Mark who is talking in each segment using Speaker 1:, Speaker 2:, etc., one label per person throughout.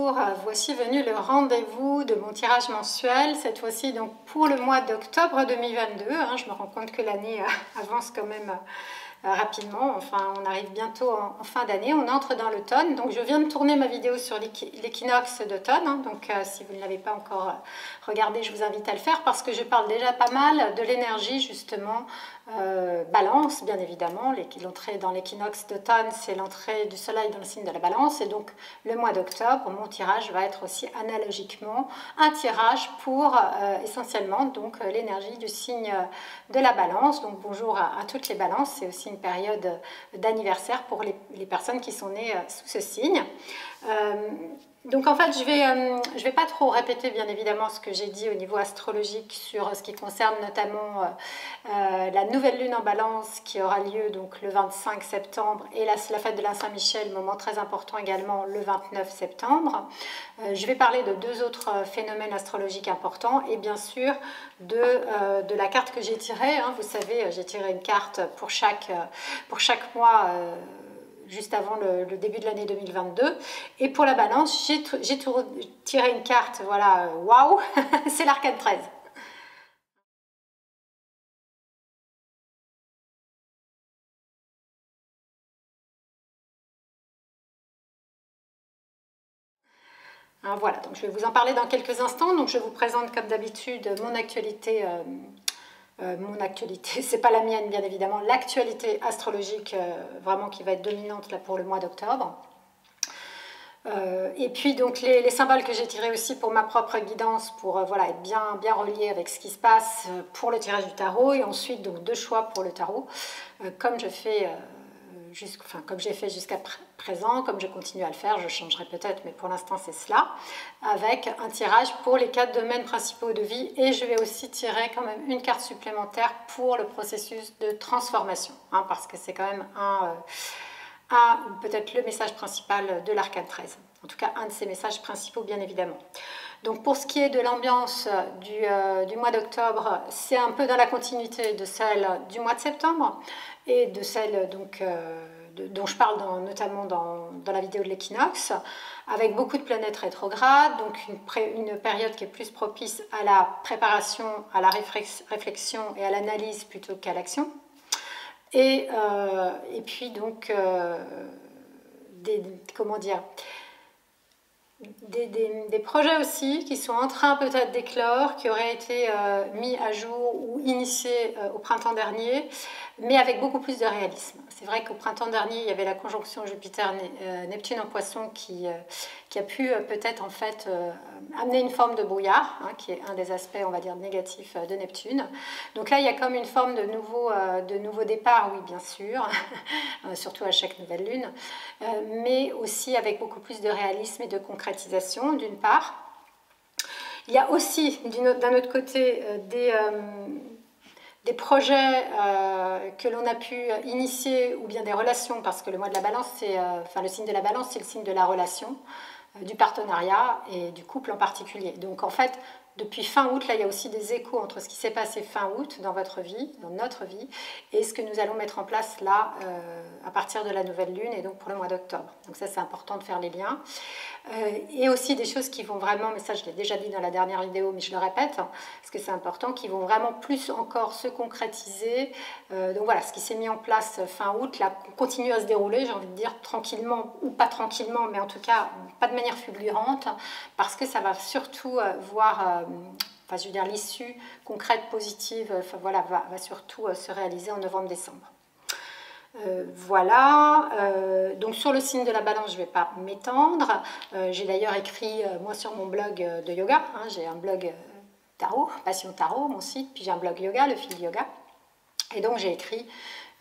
Speaker 1: bonjour, voici venu le rendez-vous de mon tirage mensuel, cette fois-ci donc pour le mois d'octobre 2022. Je me rends compte que l'année avance quand même rapidement, enfin on arrive bientôt en fin d'année, on entre dans l'automne. Donc je viens de tourner ma vidéo sur l'équinoxe d'automne, donc si vous ne l'avez pas encore regardé, je vous invite à le faire parce que je parle déjà pas mal de l'énergie justement, balance bien évidemment. L'entrée dans l'équinoxe d'automne, c'est l'entrée du soleil dans le signe de la balance, et donc le mois d'octobre, mon tirage va être aussi analogiquement un tirage pour essentiellement donc l'énergie du signe de la balance. Donc bonjour à toutes les balances, c'est aussi une période d'anniversaire pour les personnes qui sont nées sous ce signe. Donc en fait, je vais pas trop répéter bien évidemment ce que j'ai dit au niveau astrologique sur ce qui concerne notamment la nouvelle lune en balance qui aura lieu donc le 25 septembre et la fête de la Saint-Michel, moment très important également, le 29 septembre. Je vais parler de deux autres phénomènes astrologiques importants et bien sûr de la carte que j'ai tirée. Vous savez, j'ai tiré une carte pour chaque mois juste avant le début de l'année 2022. Et pour la balance, j'ai tiré une carte, voilà, waouh, c'est l'arcane 13. Voilà, donc je vais vous en parler dans quelques instants. Donc je vous présente comme d'habitude mon actualité. C'est pas la mienne bien évidemment, l'actualité astrologique vraiment qui va être dominante là pour le mois d'octobre. Et puis donc les symboles que j'ai tirés aussi pour ma propre guidance, pour voilà, être bien relié avec ce qui se passe pour le tirage du tarot, et ensuite donc deux choix pour le tarot, comme je fais comme j'ai fait jusqu'à présent, comme je continue à le faire, je changerai peut-être, mais pour l'instant c'est cela, avec un tirage pour les 4 domaines principaux de vie, et je vais aussi tirer quand même une carte supplémentaire pour le processus de transformation, parce que c'est quand même peut-être le message principal de l'arcane 13, en tout cas un de ses messages principaux bien évidemment. Donc pour ce qui est de l'ambiance du mois d'octobre, c'est un peu dans la continuité de celle du mois de septembre et de celle donc, dont je parle notamment dans la vidéo de l'équinoxe, avec beaucoup de planètes rétrogrades, donc une période qui est plus propice à la préparation, à la réflexion et à l'analyse plutôt qu'à l'action. Et puis donc, comment dire, des projets aussi qui sont en train peut-être d'éclore, qui auraient été mis à jour ou initiés au printemps dernier, mais avec beaucoup plus de réalisme. C'est vrai qu'au printemps dernier, il y avait la conjonction Jupiter-Neptune en Poisson qui a pu peut-être en fait amener une forme de brouillard, qui est un des aspects, on va dire, négatifs de Neptune. Donc là, il y a comme une forme de nouveau départ, oui, bien sûr, surtout à chaque nouvelle lune, mais aussi avec beaucoup plus de réalisme et de concrétisation, d'une part. Il y a aussi, d'un autre côté, des projets que l'on a pu initier, ou bien des relations, parce que le mois de la balance, le signe de la balance, c'est le signe de la relation, du partenariat et du couple en particulier. Donc en fait, depuis fin août, là il y a aussi des échos entre ce qui s'est passé fin août dans votre vie, dans notre vie, et ce que nous allons mettre en place là à partir de la nouvelle lune et donc pour le mois d'octobre. Donc ça c'est important de faire les liens. Et aussi des choses qui vont vraiment, mais ça je l'ai déjà dit dans la dernière vidéo, mais je le répète, parce que c'est important, qui vont vraiment plus encore se concrétiser. Donc voilà, ce qui s'est mis en place fin août, là, continue à se dérouler, j'ai envie de dire, tranquillement, ou pas tranquillement, mais en tout cas, pas de manière fulgurante, parce que ça va surtout je veux dire, l'issue concrète, positive, voilà, va surtout se réaliser en novembre-décembre. Voilà, donc sur le signe de la balance, je ne vais pas m'étendre. J'ai d'ailleurs écrit, moi sur mon blog de yoga, j'ai un blog tarot, Passion Tarot, mon site, puis j'ai un blog yoga, le fil yoga. Et donc j'ai écrit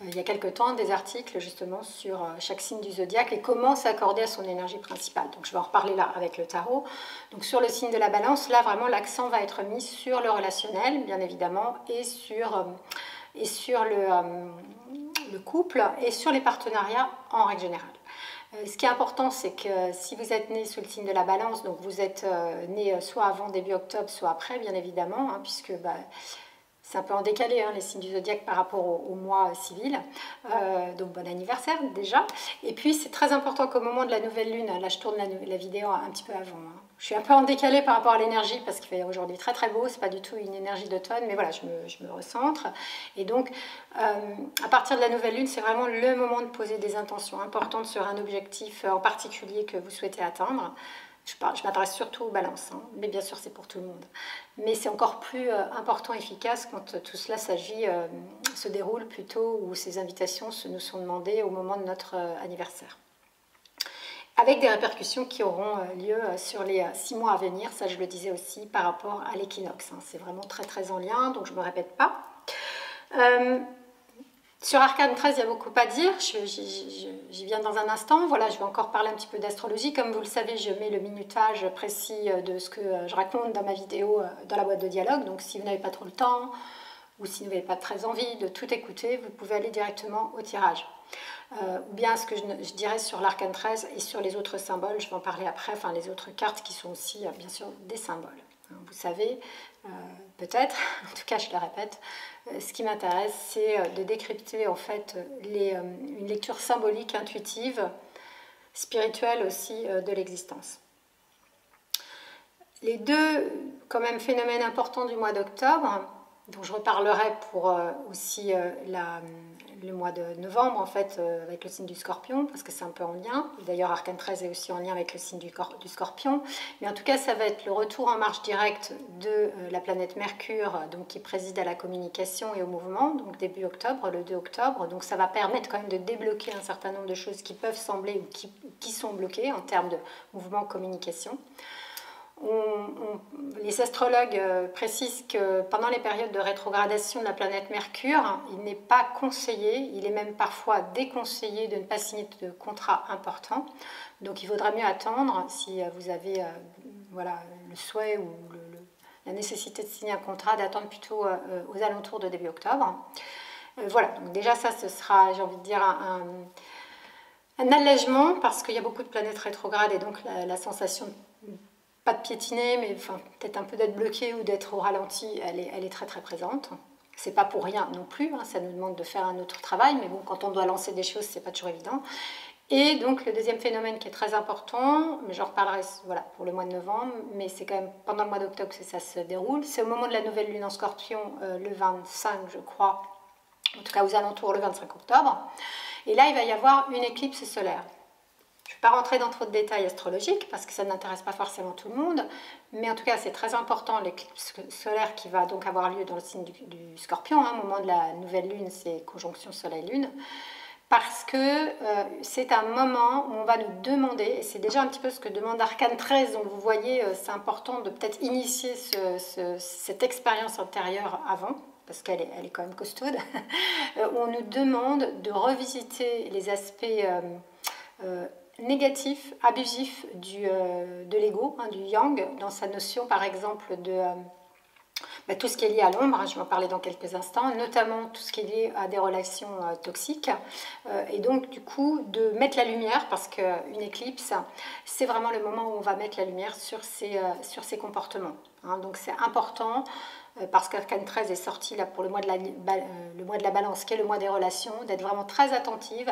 Speaker 1: il y a quelque temps des articles justement sur chaque signe du zodiaque et comment s'accorder à son énergie principale. Donc je vais en reparler là avec le tarot. Donc sur le signe de la balance, là vraiment l'accent va être mis sur le relationnel, bien évidemment, et sur le couple et sur les partenariats en règle générale. Ce qui est important, c'est que si vous êtes né sous le signe de la balance, donc vous êtes né soit avant début octobre, soit après, bien évidemment, puisque C'est un peu en décalé, hein, les signes du zodiaque par rapport au mois civil. Donc bon anniversaire déjà. Et puis c'est très important qu'au moment de la nouvelle lune, là je tourne la vidéo un petit peu avant. Hein. Je suis un peu en décalé par rapport à l'énergie parce qu'il fait aujourd'hui très très beau. C'est pas du tout une énergie d'automne, mais voilà, je me recentre. Et donc à partir de la nouvelle lune, c'est vraiment le moment de poser des intentions importantes sur un objectif en particulier que vous souhaitez atteindre. Je m'adresse surtout aux balances, hein, mais bien sûr c'est pour tout le monde. Mais c'est encore plus important et efficace quand tout cela se déroule plutôt où ces invitations nous sont demandées au moment de notre anniversaire. Avec des répercussions qui auront lieu sur les 6 mois à venir, ça je le disais aussi par rapport à l'équinoxe. Hein, c'est vraiment très très en lien, donc je ne me répète pas. Sur Arcane 13, il y a beaucoup à dire, j'y viens dans un instant. Voilà, je vais encore parler un petit peu d'astrologie. Comme vous le savez, je mets le minutage précis de ce que je raconte dans ma vidéo dans la boîte de dialogue. Donc si vous n'avez pas trop le temps ou si vous n'avez pas très envie de tout écouter, vous pouvez aller directement au tirage. Ou bien ce que je dirais sur l'Arcane 13 et sur les autres symboles, je vais en parler après, enfin les autres cartes qui sont aussi bien sûr des symboles. Vous savez, peut-être, en tout cas je le répète, ce qui m'intéresse c'est de décrypter en fait une lecture symbolique, intuitive, spirituelle aussi de l'existence. Les deux quand même phénomènes importants du mois d'octobre, dont je reparlerai pour aussi le mois de novembre en fait avec le signe du Scorpion parce que c'est un peu en lien. D'ailleurs Arcane 13 est aussi en lien avec le signe du Scorpion. Mais en tout cas ça va être le retour en marche directe de la planète Mercure donc, qui préside à la communication et au mouvement, donc début octobre, le 2 octobre. Donc ça va permettre quand même de débloquer un certain nombre de choses qui peuvent sembler ou qui sont bloquées en termes de mouvement, communication. Les astrologues précisent que pendant les périodes de rétrogradation de la planète Mercure, il n'est pas conseillé, il est même parfois déconseillé de ne pas signer de contrat important. Donc il vaudra mieux attendre si vous avez voilà, le souhait ou la nécessité de signer un contrat, d'attendre plutôt aux alentours de début octobre. Voilà, donc déjà ça ce sera, j'ai envie de dire, un allègement parce qu'il y a beaucoup de planètes rétrogrades et donc la sensation pas de piétiner, mais enfin, peut-être un peu d'être bloqué ou d'être au ralenti, elle est très très présente. C'est pas pour rien non plus, hein, ça nous demande de faire un autre travail, mais bon, quand on doit lancer des choses, c'est pas toujours évident. Et donc le deuxième phénomène qui est très important, mais j'en reparlerai voilà, pour le mois de novembre, mais c'est quand même pendant le mois d'octobre que ça se déroule, c'est au moment de la nouvelle lune en Scorpion, le 25 je crois, en tout cas aux alentours le 25 octobre, et là il va y avoir une éclipse solaire. Je ne vais pas rentrer dans trop de détails astrologiques parce que ça n'intéresse pas forcément tout le monde, mais en tout cas c'est très important l'éclipse solaire qui va donc avoir lieu dans le signe du Scorpion, hein, au moment de la nouvelle lune, c'est conjonction soleil-lune, parce que c'est un moment où on va nous demander, et c'est déjà un petit peu ce que demande Arcane 13, donc vous voyez c'est important de peut-être initier cette expérience intérieure avant, parce qu'elle est quand même costaude, où on nous demande de revisiter les aspects négatif, abusif de l'ego, hein, du yang, dans sa notion par exemple de tout ce qui est lié à l'ombre, hein, je vais en parler dans quelques instants, notamment tout ce qui est lié à des relations toxiques, et donc du coup de mettre la lumière, parce qu'une éclipse, c'est vraiment le moment où on va mettre la lumière sur ces comportements. Hein, donc c'est important parce qu'Arcane 13 est sorti là pour le mois de la balance, qui est le mois des relations, d'être vraiment très attentif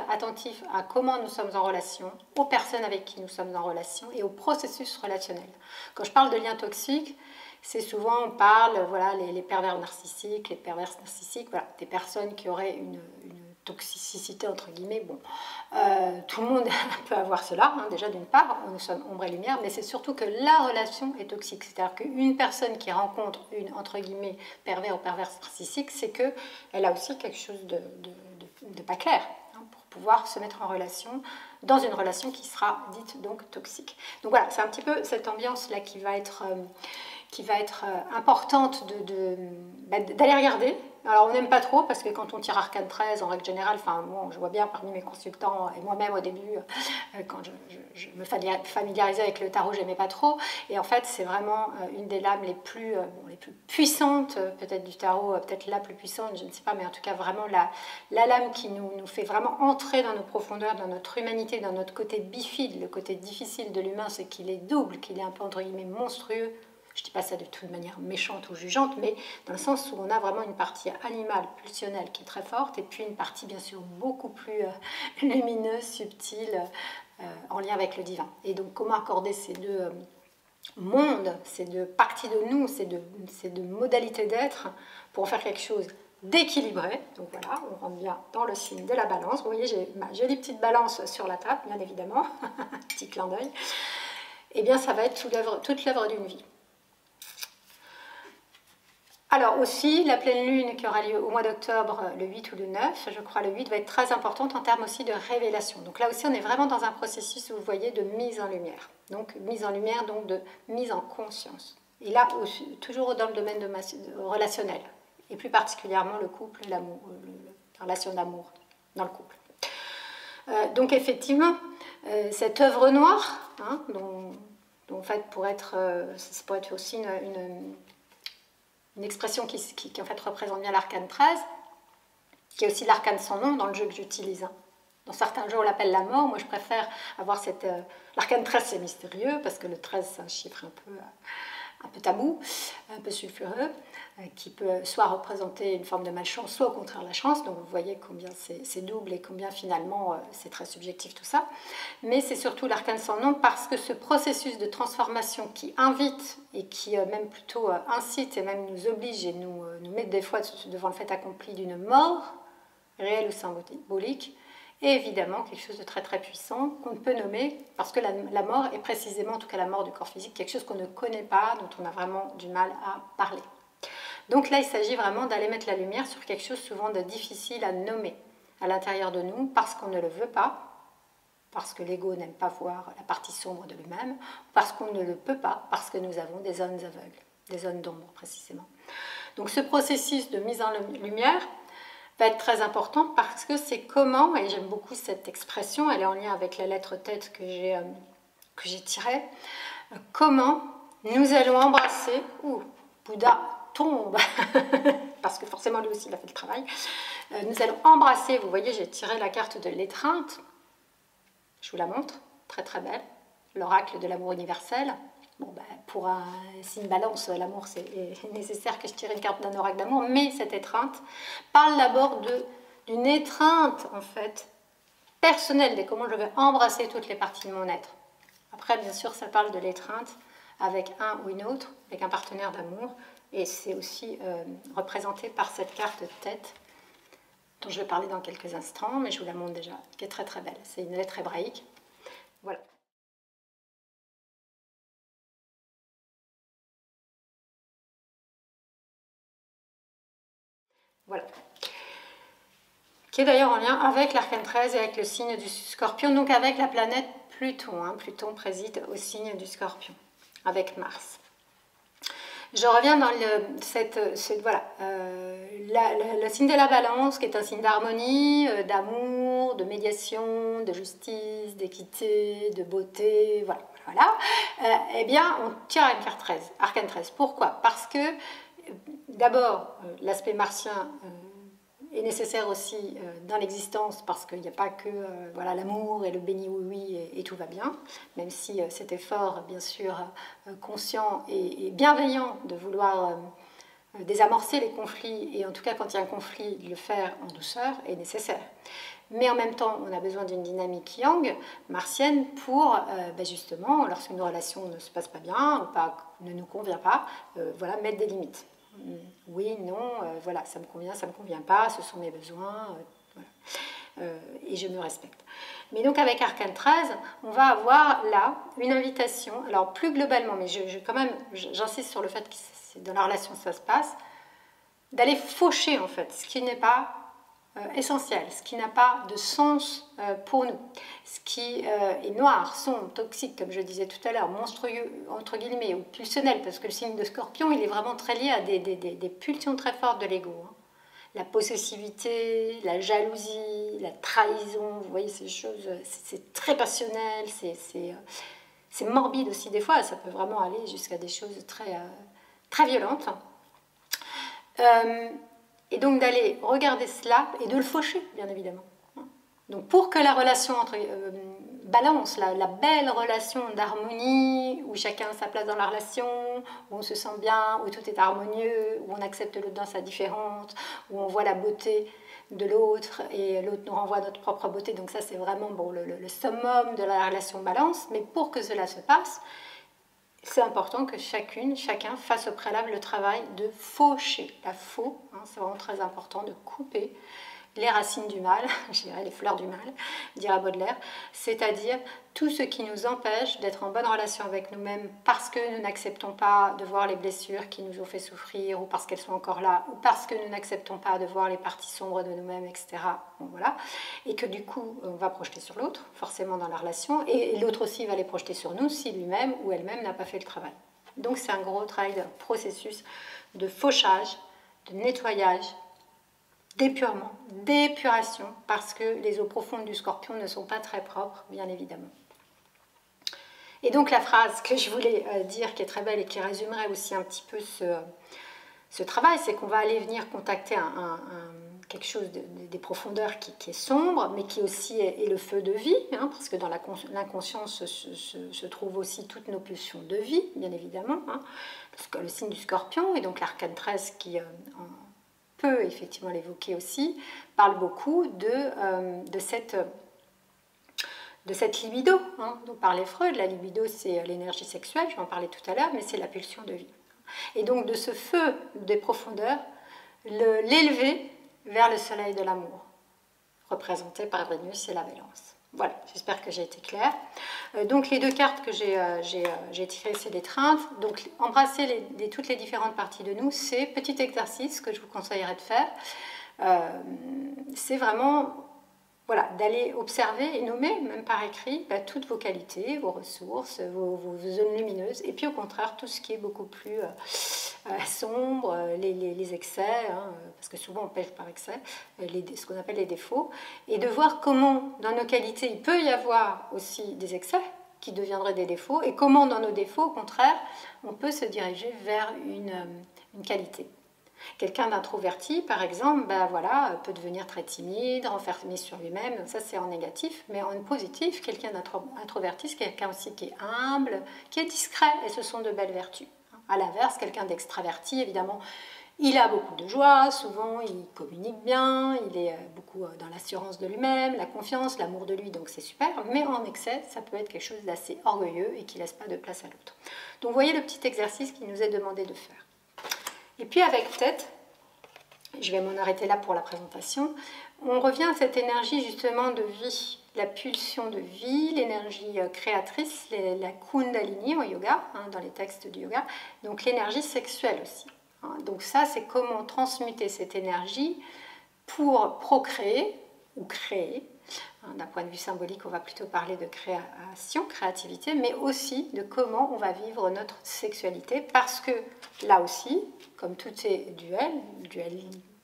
Speaker 1: à comment nous sommes en relation, aux personnes avec qui nous sommes en relation et au processus relationnel. Quand je parle de liens toxiques, c'est souvent, on parle, voilà, les pervers narcissiques, les perverses narcissiques, voilà, des personnes qui auraient une toxicité entre guillemets, bon, tout le monde peut avoir cela, hein, déjà d'une part, nous sommes ombre et lumière, mais c'est surtout que la relation est toxique, c'est-à-dire qu'une personne qui rencontre une, entre guillemets, pervers ou perverse narcissique, c'est qu'elle a aussi quelque chose de pas clair, hein, pour pouvoir se mettre en relation, dans une relation qui sera dite donc toxique. Donc voilà, c'est un petit peu cette ambiance-là qui va être importante d'aller regarder. Alors on n'aime pas trop parce que quand on tire Arcane 13 en règle générale, enfin bon, je vois bien parmi mes consultants et moi-même au début quand je me familiarisais avec le tarot, j'aimais pas trop, et en fait c'est vraiment une des lames les plus puissantes peut-être du tarot, peut-être la plus puissante, je ne sais pas, mais en tout cas vraiment la lame qui nous fait vraiment entrer dans nos profondeurs, dans notre humanité, dans notre côté bifide. Le côté difficile de l'humain, c'est qu'il est double, qu'il est un peu entre guillemets monstrueux, Je ne dis pas ça de toute manière méchante ou jugeante, mais dans le sens où on a vraiment une partie animale, pulsionnelle qui est très forte, et puis une partie bien sûr beaucoup plus lumineuse, subtile, en lien avec le divin. Et donc comment accorder ces deux mondes, ces deux parties de nous, ces deux modalités d'être, pour en faire quelque chose d'équilibré. Donc voilà, on rentre bien dans le signe de la balance. Vous voyez, j'ai ma jolie petite balance sur la table, bien évidemment, petit clin d'œil. Eh bien, ça va être toute l'œuvre d'une vie. Alors aussi, la pleine lune qui aura lieu au mois d'octobre, le 8 ou le 9, je crois le 8, va être très importante en termes aussi de révélation. Donc là aussi, on est vraiment dans un processus, vous voyez, de mise en lumière. Donc mise en lumière, donc de mise en conscience. Et là, toujours dans le domaine relationnel. Et plus particulièrement le couple, l'amour, la relation d'amour dans le couple. Donc effectivement, cette œuvre noire, hein, dont en fait ça pourrait être aussi une expression qui en fait représente bien l'arcane 13, qui est aussi l'arcane sans nom dans le jeu que j'utilise. Hein. Dans certains jeux, on l'appelle la mort. Moi, je préfère avoir cette... l'arcane 13, c'est mystérieux, parce que le 13, c'est un chiffre un peu tabou, un peu sulfureux, qui peut soit représenter une forme de malchance, soit au contraire la chance. Donc vous voyez combien c'est double et combien finalement c'est très subjectif tout ça. Mais c'est surtout l'arcane sans nom parce que ce processus de transformation qui invite et qui même plutôt incite et même nous oblige et nous met des fois devant le fait accompli d'une mort, réelle ou symbolique, et évidemment quelque chose de très très puissant qu'on peut nommer, parce que la mort est précisément, en tout cas la mort du corps physique, quelque chose qu'on ne connaît pas, dont on a vraiment du mal à parler. Donc là, il s'agit vraiment d'aller mettre la lumière sur quelque chose souvent de difficile à nommer à l'intérieur de nous, parce qu'on ne le veut pas, parce que l'ego n'aime pas voir la partie sombre de lui-même, parce qu'on ne le peut pas, parce que nous avons des zones aveugles, des zones d'ombre précisément. Donc ce processus de mise en lumière va être très important parce que c'est comment, et j'aime beaucoup cette expression, elle est en lien avec la lettre tête que j'ai tirée, comment nous allons embrasser, Bouddha tombe, parce que forcément lui aussi il a fait le travail, nous allons embrasser, vous voyez j'ai tiré la carte de l'étreinte, je vous la montre, très très belle, l'oracle de l'amour universel. Bon, ben, pour un signe balance, l'amour, c'est nécessaire que je tire une carte d'un oracle d'amour, mais cette étreinte parle d'abord d'une étreinte, en fait, personnelle, de comment je vais embrasser toutes les parties de mon être. Après, bien sûr, ça parle de l'étreinte avec un ou une autre, avec un partenaire d'amour, et c'est aussi représenté par cette carte de tête, dont je vais parler dans quelques instants, mais je vous la montre déjà, qui est très très belle. C'est une lettre hébraïque. Voilà. Voilà. Qui est d'ailleurs en lien avec l'arcane 13 et avec le signe du Scorpion, donc avec la planète Pluton. Hein. Pluton préside au signe du Scorpion, avec Mars. Je reviens dans le signe de la Balance, qui est un signe d'harmonie, d'amour, de médiation, de justice, d'équité, de beauté, voilà. Eh bien, on tire une carte 13, arcane 13. Pourquoi? Parce que, d'abord, l'aspect martien est nécessaire aussi dans l'existence, parce qu'il n'y a pas que l'amour et le béni oui et tout va bien, même si cet effort, bien sûr, conscient et bienveillant de vouloir désamorcer les conflits, et en tout cas quand il y a un conflit, le faire en douceur est nécessaire. Mais en même temps, on a besoin d'une dynamique yang, martienne, pour justement, lorsqu'une relation ne se passe pas bien ou ne nous convient pas, mettre des limites. Oui, non, ça me convient, ça me convient pas, ce sont mes besoins, et je me respecte. Mais donc avec Arcane 13, on va avoir là une invitation, alors plus globalement, mais j'insiste sur le fait que c'est dans la relation que ça se passe, d'aller faucher en fait ce qui n'est pas essentiel, ce qui n'a pas de sens pour nous, ce qui est noir, sombre, toxique, comme je disais tout à l'heure, monstrueux, entre guillemets, ou pulsionnel, parce que le signe de Scorpion, il est vraiment très lié à des pulsions très fortes de l'ego. Hein. La possessivité, la jalousie, la trahison, vous voyez ces choses, c'est très passionnel, c'est morbide aussi des fois, ça peut vraiment aller jusqu'à des choses très, très violentes. Et donc d'aller regarder cela et de le faucher, bien évidemment. Donc pour que la relation balance, la belle relation d'harmonie, où chacun a sa place dans la relation, où on se sent bien, où tout est harmonieux, où on accepte l'autre dans sa différence, où on voit la beauté de l'autre et l'autre nous renvoie notre propre beauté. Donc ça, c'est vraiment bon, le summum de la relation balance. Mais pour que cela se passe, c'est important que chacun fasse au préalable le travail de faucher. La faux, hein, c'est vraiment très important de couper les racines du mal, je dirais les fleurs du mal, dirait Baudelaire, c'est-à-dire tout ce qui nous empêche d'être en bonne relation avec nous-mêmes parce que nous n'acceptons pas de voir les blessures qui nous ont fait souffrir ou parce qu'elles sont encore là ou parce que nous n'acceptons pas de voir les parties sombres de nous-mêmes, etc. Bon, voilà. Et que du coup, on va projeter sur l'autre, forcément dans la relation, et l'autre aussi va les projeter sur nous si lui-même ou elle-même n'a pas fait le travail. Donc c'est un gros travail de processus de fauchage, de nettoyage, d'épurement, d'épuration, parce que les eaux profondes du scorpion ne sont pas très propres, bien évidemment. Et donc la phrase que je voulais dire, qui est très belle et qui résumerait aussi un petit peu ce travail, c'est qu'on va aller venir contacter quelque chose des profondeurs qui est sombre, mais qui aussi est le feu de vie, hein, parce que dans l'inconscience se trouvent aussi toutes nos pulsions de vie, bien évidemment, hein, le signe du scorpion, et donc l'arcane 13 qui peut effectivement l'évoquer aussi, parle beaucoup de cette libido, hein, dont parlait Freud. La libido, c'est l'énergie sexuelle, je vais en parler tout à l'heure, mais c'est la pulsion de vie. Et donc de ce feu des profondeurs, l'élever vers le soleil de l'amour, représenté par Vénus et la Balance. Voilà, j'espère que j'ai été claire. Donc les deux cartes que j'ai tirées, c'est l'étreinte. Donc embrasser toutes les différentes parties de nous, c'est petit exercice que je vous conseillerais de faire. C'est vraiment d'aller observer et nommer, même par écrit, toutes vos qualités, vos ressources, vos zones lumineuses, et puis au contraire, tout ce qui est beaucoup plus sombre, les excès, hein, parce que souvent on pêche par excès, ce qu'on appelle les défauts, et de voir comment dans nos qualités, il peut y avoir aussi des excès qui deviendraient des défauts, et comment dans nos défauts, au contraire, on peut se diriger vers une qualité. Quelqu'un d'introverti, par exemple, peut devenir très timide, renfermé sur lui-même, ça c'est en négatif, mais en positif, quelqu'un d'introverti, c'est quelqu'un aussi qui est humble, qui est discret, et ce sont de belles vertus. À l'inverse, quelqu'un d'extraverti, évidemment, il a beaucoup de joie, souvent il communique bien, il est beaucoup dans l'assurance de lui-même, la confiance, l'amour de lui, donc c'est super, mais en excès, ça peut être quelque chose d'assez orgueilleux et qui ne laisse pas de place à l'autre. Donc vous voyez le petit exercice qui nous est demandé de faire. Et puis avec tête, je vais m'en arrêter là pour la présentation, on revient à cette énergie justement de vie, la pulsion de vie, l'énergie créatrice, la kundalini au yoga, hein, dans les textes du yoga, donc l'énergie sexuelle aussi. Hein. Donc ça, c'est comment transmuter cette énergie pour procréer ou créer. D'un point de vue symbolique, on va plutôt parler de création, créativité, mais aussi de comment on va vivre notre sexualité, parce que là aussi, comme tout est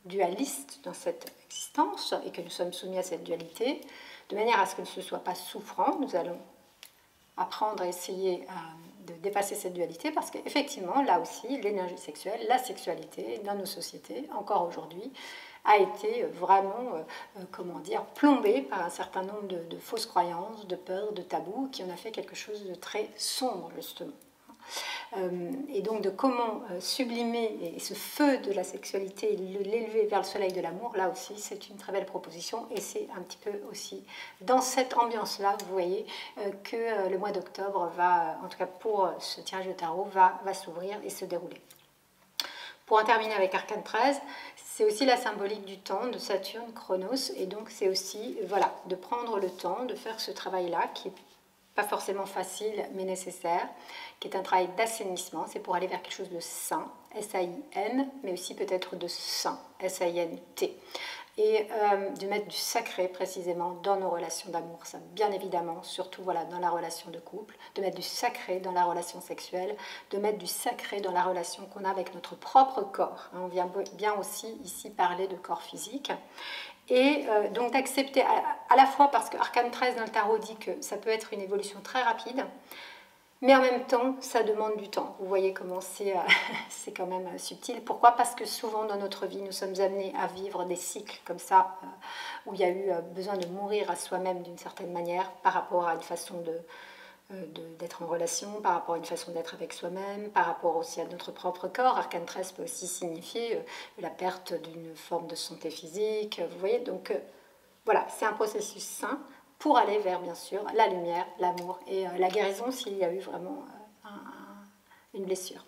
Speaker 1: dualiste dans cette existence, et que nous sommes soumis à cette dualité, de manière à ce que ce ne soit pas souffrant, nous allons apprendre à essayer de dépasser cette dualité, parce qu'effectivement, là aussi, l'énergie sexuelle, la sexualité, dans nos sociétés, encore aujourd'hui, a été vraiment, plombée par un certain nombre de fausses croyances, de peurs, de tabous, qui en a fait quelque chose de très sombre, justement. Et donc de comment sublimer et ce feu de la sexualité, l'élever vers le soleil de l'amour, là aussi c'est une très belle proposition, et c'est un petit peu aussi dans cette ambiance-là, vous voyez, que le mois d'octobre va, en tout cas pour ce tirage de tarot, va s'ouvrir et se dérouler. Pour en terminer avec Arcane 13, c'est aussi la symbolique du temps, de Saturne, Chronos, et donc c'est aussi de prendre le temps de faire ce travail-là, qui n'est pas forcément facile, mais nécessaire, qui est un travail d'assainissement, c'est pour aller vers quelque chose de sain, S-A-I-N, mais aussi peut-être de saint, S-A-I-N-T. Et de mettre du sacré précisément dans nos relations d'amour, ça bien évidemment, surtout dans la relation de couple, de mettre du sacré dans la relation sexuelle, de mettre du sacré dans la relation qu'on a avec notre propre corps. On vient bien aussi ici parler de corps physique. Et donc d'accepter à la fois, parce que Arcane 13 dans le tarot dit que ça peut être une évolution très rapide, Mais en même temps, ça demande du temps. Vous voyez comment c'est quand même subtil. Pourquoi? Parce que souvent dans notre vie, nous sommes amenés à vivre des cycles comme ça, où il y a eu besoin de mourir à soi-même d'une certaine manière par rapport à une façon d'être en relation, par rapport à une façon d'être avec soi-même, par rapport aussi à notre propre corps. Arcane 13 peut aussi signifier la perte d'une forme de santé physique. Vous voyez, donc voilà, c'est un processus sain pour aller vers, bien sûr, la lumière, l'amour et la guérison s'il y a eu vraiment une blessure.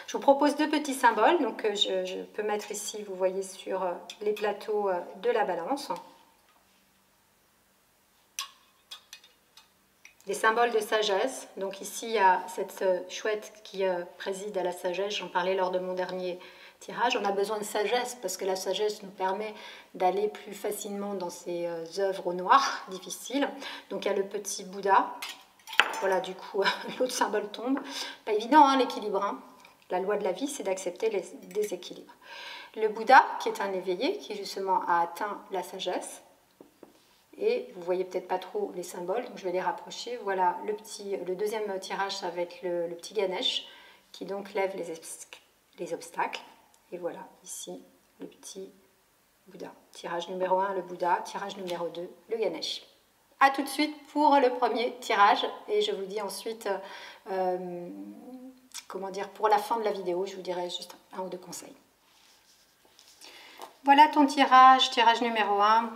Speaker 1: Je vous propose deux petits symboles, donc je peux mettre ici, vous voyez, sur les plateaux de la balance. Des symboles de sagesse, donc ici il y a cette chouette qui préside à la sagesse, j'en parlais lors de mon dernier tirage. On a besoin de sagesse parce que la sagesse nous permet d'aller plus facilement dans ces œuvres au noir difficiles. Donc il y a le petit Bouddha, voilà, du coup l'autre symbole tombe. Pas évident hein, l'équilibre, hein. La loi de la vie c'est d'accepter les déséquilibres. Le Bouddha qui est un éveillé qui justement a atteint la sagesse. Et vous voyez peut-être pas trop les symboles, donc je vais les rapprocher. Voilà, le deuxième tirage, ça va être le petit Ganesh, qui donc lève les obstacles. Et voilà, ici, le petit Bouddha. Tirage numéro 1, le Bouddha. Tirage numéro 2, le Ganesh. A tout de suite pour le premier tirage. Et je vous dis ensuite, comment dire, pour la fin de la vidéo, je vous dirai juste un ou deux conseils. Voilà ton tirage, tirage numéro 1.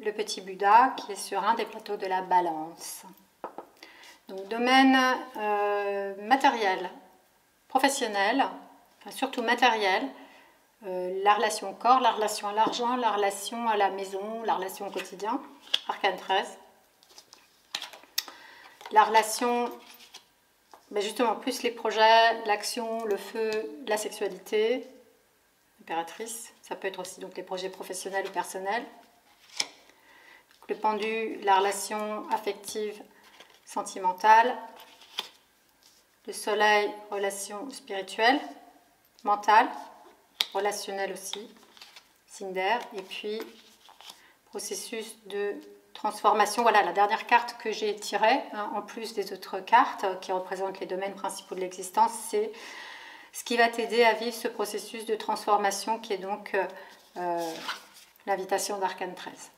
Speaker 1: Le petit Bouddha qui est sur un des plateaux de la balance. Donc domaine matériel, professionnel, enfin surtout matériel, la relation au corps, la relation à l'argent, la relation à la maison, la relation au quotidien, arcane 13. La relation, ben justement plus les projets, l'action, le feu, la sexualité, impératrice, ça peut être aussi donc les projets professionnels ou personnels. Le pendu, la relation affective, sentimentale. Le soleil, relation spirituelle, mentale, relationnelle aussi, signe d'air. Et puis, processus de transformation. Voilà la dernière carte que j'ai tirée, hein, en plus des autres cartes qui représentent les domaines principaux de l'existence. C'est ce qui va t'aider à vivre ce processus de transformation qui est donc l'invitation d'Arcane 13.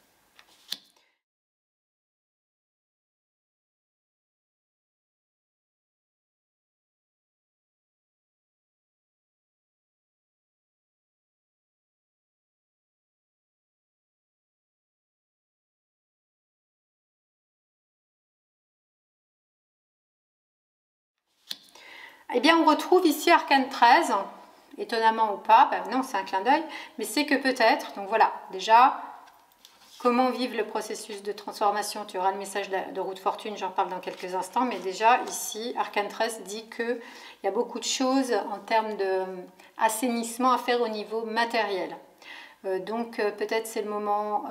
Speaker 1: Eh bien, on retrouve ici Arcane 13, étonnamment ou pas, ben non, c'est un clin d'œil, mais c'est que peut-être, donc voilà, déjà, comment vivre le processus de transformation, tu auras le message de roue de fortune, j'en parle dans quelques instants, mais déjà, ici, Arcane 13 dit qu'il y a beaucoup de choses en termes d'assainissement à faire au niveau matériel. Donc peut-être c'est le moment,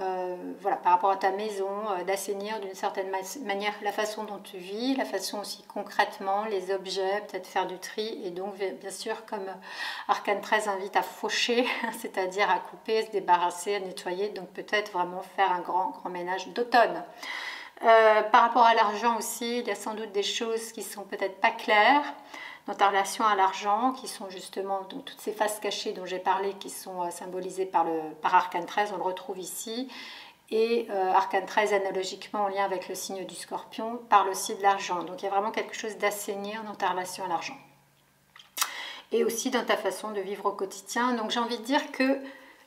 Speaker 1: voilà, par rapport à ta maison, d'assainir d'une certaine manière la façon dont tu vis, la façon aussi concrètement, les objets, peut-être faire du tri. Et donc bien sûr, comme Arcane 13 invite à faucher, c'est-à-dire à couper, se débarrasser, à nettoyer, donc peut-être vraiment faire un grand ménage d'automne. Par rapport à l'argent aussi, il y a sans doute des choses qui sont peut-être pas claires dans ta relation à l'argent, qui sont justement donc, toutes ces faces cachées dont j'ai parlé, qui sont symbolisées par Arcane 13, on le retrouve ici. Et Arcane 13, analogiquement en lien avec le signe du Scorpion, parle aussi de l'argent. Donc il y a vraiment quelque chose d'assainir dans ta relation à l'argent. Et aussi dans ta façon de vivre au quotidien. Donc j'ai envie de dire que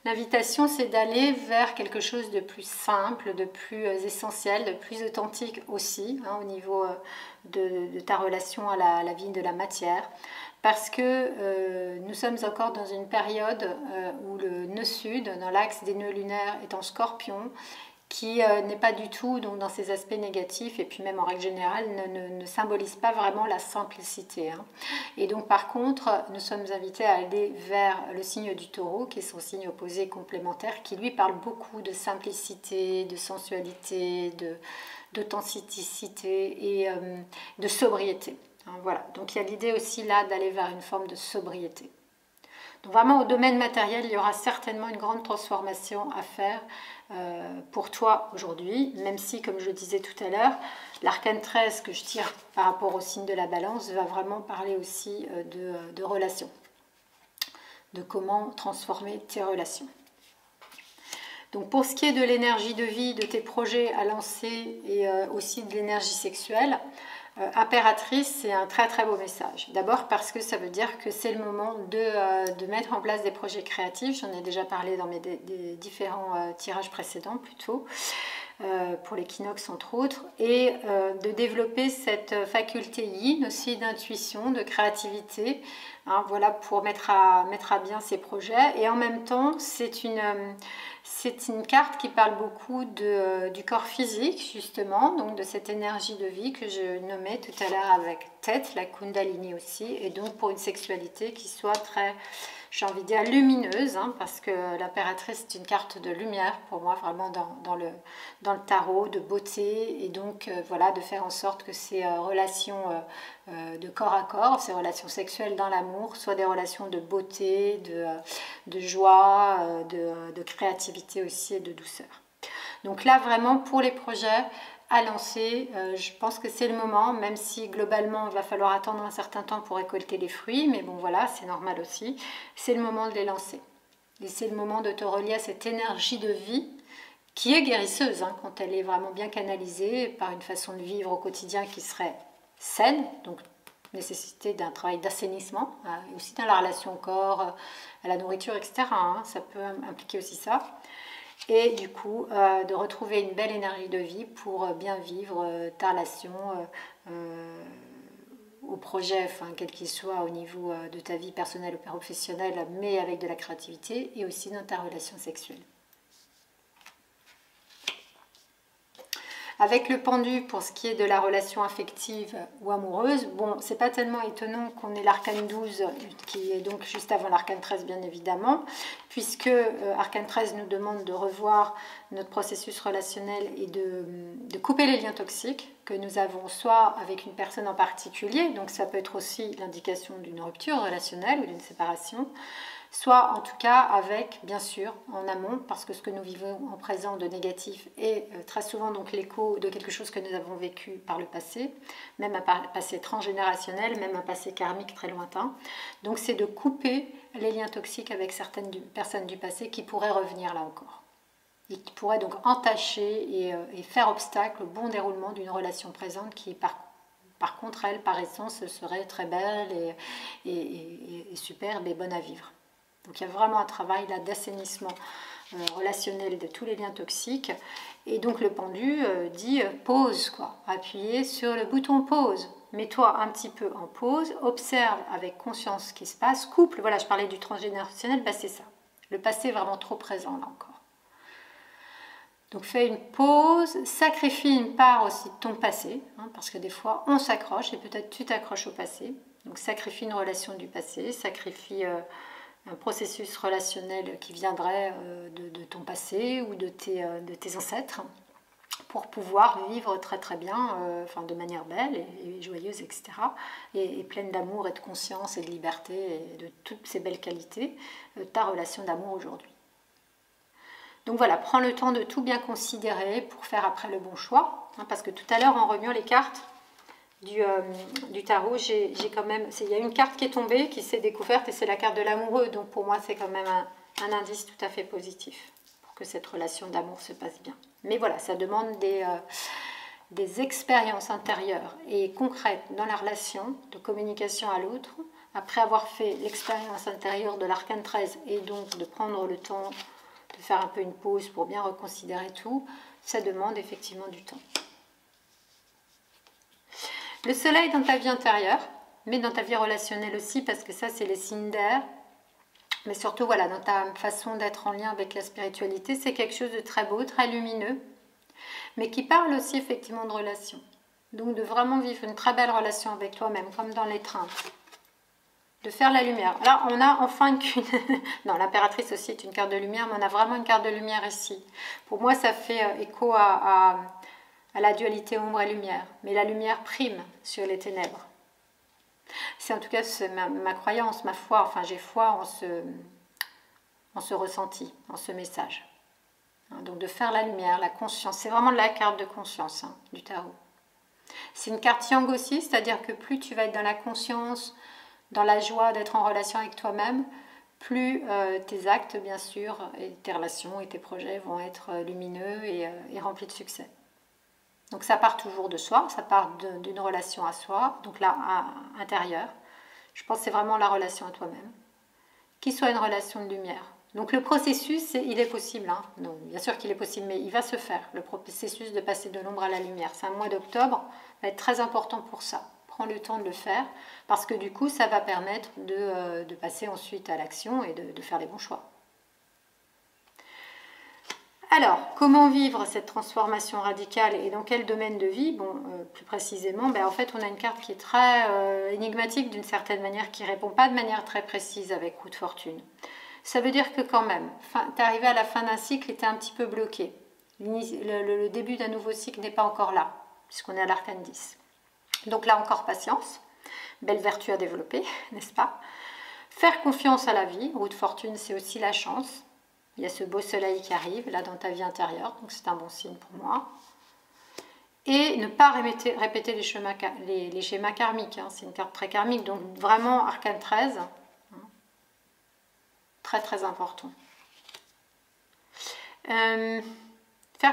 Speaker 1: l'invitation, c'est d'aller vers quelque chose de plus simple, de plus essentiel, de plus authentique aussi, hein, au niveau de ta relation à la vie de la matière. Parce que nous sommes encore dans une période où le nœud sud, dans l'axe des nœuds lunaires, est en Scorpion, qui n'est pas du tout donc, dans ses aspects négatifs, et puis même en règle générale ne symbolise pas vraiment la simplicité, hein. Et donc par contre nous sommes invités à aller vers le signe du Taureau, qui est son signe opposé complémentaire, qui lui parle beaucoup de simplicité, de sensualité, d'authenticité et de sobriété, hein, voilà. Donc il y a l'idée aussi là d'aller vers une forme de sobriété. Donc vraiment au domaine matériel, il y aura certainement une grande transformation à faire pour toi aujourd'hui, même si, comme je le disais tout à l'heure, l'arcane 13 que je tire par rapport au signe de la balance va vraiment parler aussi de relations, de comment transformer tes relations. Donc pour ce qui est de l'énergie de vie, de tes projets à lancer et aussi de l'énergie sexuelle, impératrice, c'est un très très beau message. D'abord parce que ça veut dire que c'est le moment de mettre en place des projets créatifs. J'en ai déjà parlé dans mes différents tirages précédents plutôt, pour l'équinoxe entre autres, et de développer cette faculté yin aussi d'intuition, de créativité, hein, voilà, pour mettre à bien ces projets. Et en même temps, c'est une carte qui parle beaucoup du corps physique, justement, donc de cette énergie de vie que je nommais tout à l'heure avec tête, la Kundalini aussi, et donc pour une sexualité qui soit très, j'ai envie de dire, lumineuse, hein, parce que l'impératrice, c'est une carte de lumière pour moi, vraiment dans le tarot, de beauté, et donc voilà, de faire en sorte que ces relations de corps à corps, ces relations sexuelles dans l'amour, soient des relations de beauté, de joie, de créativité aussi et de douceur. Donc là, vraiment, pour les projets à lancer, je pense que c'est le moment, même si globalement il va falloir attendre un certain temps pour récolter les fruits, mais bon voilà, c'est normal aussi, c'est le moment de les lancer. Et c'est le moment de te relier à cette énergie de vie qui est guérisseuse, hein, quand elle est vraiment bien canalisée par une façon de vivre au quotidien qui serait saine, donc nécessité d'un travail d'assainissement, et aussi dans la relation au corps, à la nourriture, etc. Hein, ça peut impliquer aussi ça. Et du coup, de retrouver une belle énergie de vie pour bien vivre ta relation au projet, enfin, quel qu'il soit au niveau de ta vie personnelle ou professionnelle, mais avec de la créativité, et aussi dans ta relation sexuelle. Avec le pendu, pour ce qui est de la relation affective ou amoureuse, bon, c'est pas tellement étonnant qu'on ait l'arcane 12, qui est donc juste avant l'arcane 13, bien évidemment, puisque arcane 13 nous demande de revoir notre processus relationnel et de couper les liens toxiques que nous avons soit avec une personne en particulier, donc ça peut être aussi l'indication d'une rupture relationnelle ou d'une séparation, soit en tout cas avec, bien sûr, en amont, parce que ce que nous vivons en présent de négatif est très souvent donc l'écho de quelque chose que nous avons vécu par le passé, même un passé transgénérationnel, même un passé karmique très lointain. Donc c'est de couper les liens toxiques avec certaines personnes du passé qui pourraient revenir là encore, et qui pourraient donc entacher et faire obstacle au bon déroulement d'une relation présente qui, par contre, elle, par essence, serait très belle et superbe et bonne à vivre. Donc il y a vraiment un travail là d'assainissement relationnel de tous les liens toxiques. Et donc le pendu dit pause, quoi. Appuyez sur le bouton pause. Mets-toi un petit peu en pause, observe avec conscience ce qui se passe. Couple, voilà, je parlais du transgénérationnel, bah c'est ça. Le passé est vraiment trop présent là encore. Donc fais une pause, sacrifie une part aussi de ton passé, hein, parce que des fois on s'accroche et peut-être tu t'accroches au passé. Donc sacrifie une relation du passé, sacrifie un processus relationnel qui viendrait de ton passé ou de tes ancêtres pour pouvoir vivre très très bien, enfin de manière belle et joyeuse, etc. Et pleine d'amour et de conscience et de liberté et de toutes ces belles qualités, ta relation d'amour aujourd'hui. Donc voilà, prends le temps de tout bien considérer pour faire après le bon choix, hein, parce que tout à l'heure en remuant les cartes du tarot, j'ai quand même, il y a une carte qui est tombée, qui s'est découverte, et c'est la carte de l'amoureux, donc pour moi c'est quand même un indice tout à fait positif pour que cette relation d'amour se passe bien. Mais voilà, ça demande des expériences intérieures et concrètes dans la relation, de communication à l'autre, après avoir fait l'expérience intérieure de l'arcane 13 et donc de prendre le temps de faire un peu une pause pour bien reconsidérer tout, ça demande effectivement du temps. Le soleil dans ta vie intérieure, mais dans ta vie relationnelle aussi, parce que ça c'est les signes d'air, mais surtout voilà, dans ta façon d'être en lien avec la spiritualité, c'est quelque chose de très beau, très lumineux, mais qui parle aussi effectivement de relation. Donc de vraiment vivre une très belle relation avec toi-même, comme dans l'étreinte. De faire la lumière. Là, on a enfin qu'une... non, l'impératrice aussi est une carte de lumière, mais on a vraiment une carte de lumière ici. Pour moi, ça fait écho à la dualité ombre et lumière. Mais la lumière prime sur les ténèbres. C'est en tout cas ma croyance, ma foi. Enfin, j'ai foi en ce ressenti, en ce message. Donc de faire la lumière, la conscience. C'est vraiment la carte de conscience du tarot. C'est une carte yang aussi, c'est-à-dire que plus tu vas être dans la conscience, dans la joie d'être en relation avec toi-même, plus tes actes, bien sûr, et tes relations et tes projets vont être lumineux et remplis de succès. Donc ça part toujours de soi, ça part d'une relation à soi, donc là, intérieure. Je pense que c'est vraiment la relation à toi-même. Qu'il soit une relation de lumière. Donc le processus, il est possible. Non, bien sûr qu'il est possible, mais il va se faire. Le processus de passer de l'ombre à la lumière. C'est un mois d'octobre, va être très important pour ça. Prends le temps de le faire, parce que du coup, ça va permettre de passer ensuite à l'action et de faire les bons choix. Alors, comment vivre cette transformation radicale et dans quel domaine de vie? Bon, plus précisément, en fait, on a une carte qui est très énigmatique d'une certaine manière, qui ne répond pas de manière très précise avec roue de fortune. Ça veut dire que quand même, tu es arrivé à la fin d'un cycle et tu es un petit peu bloqué. Le début d'un nouveau cycle n'est pas encore là, puisqu'on est à l'arcane 10. Donc là encore, patience. Belle vertu à développer, n'est-ce pas? Faire confiance à la vie. Roue de fortune, c'est aussi la chance. Il y a ce beau soleil qui arrive là dans ta vie intérieure, donc c'est un bon signe pour moi. Et ne pas répéter les schémas karmiques. C'est une carte très karmique, donc vraiment arcane 13. Très très important. Faire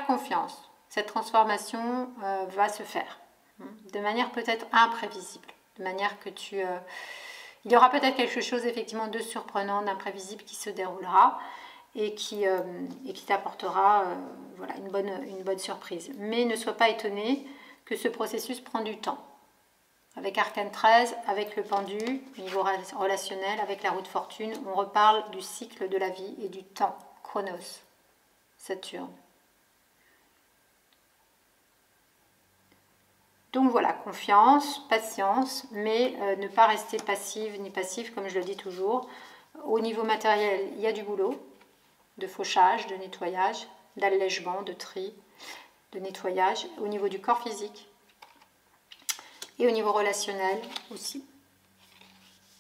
Speaker 1: confiance. Cette transformation va se faire de manière peut-être imprévisible, de manière que il y aura peut-être quelque chose effectivement de surprenant, d'imprévisible qui se déroulera et qui t'apportera voilà, une bonne surprise. Mais ne sois pas étonné que ce processus prend du temps. Avec Arcane 13, avec le pendu, au niveau relationnel, avec la roue de fortune, on reparle du cycle de la vie et du temps, Chronos, Saturne. Donc voilà, confiance, patience, mais ne pas rester passive ni passif, comme je le dis toujours. Au niveau matériel, il y a du boulot, de fauchage, de nettoyage, d'allègement, de tri, de nettoyage. Au niveau du corps physique et au niveau relationnel aussi.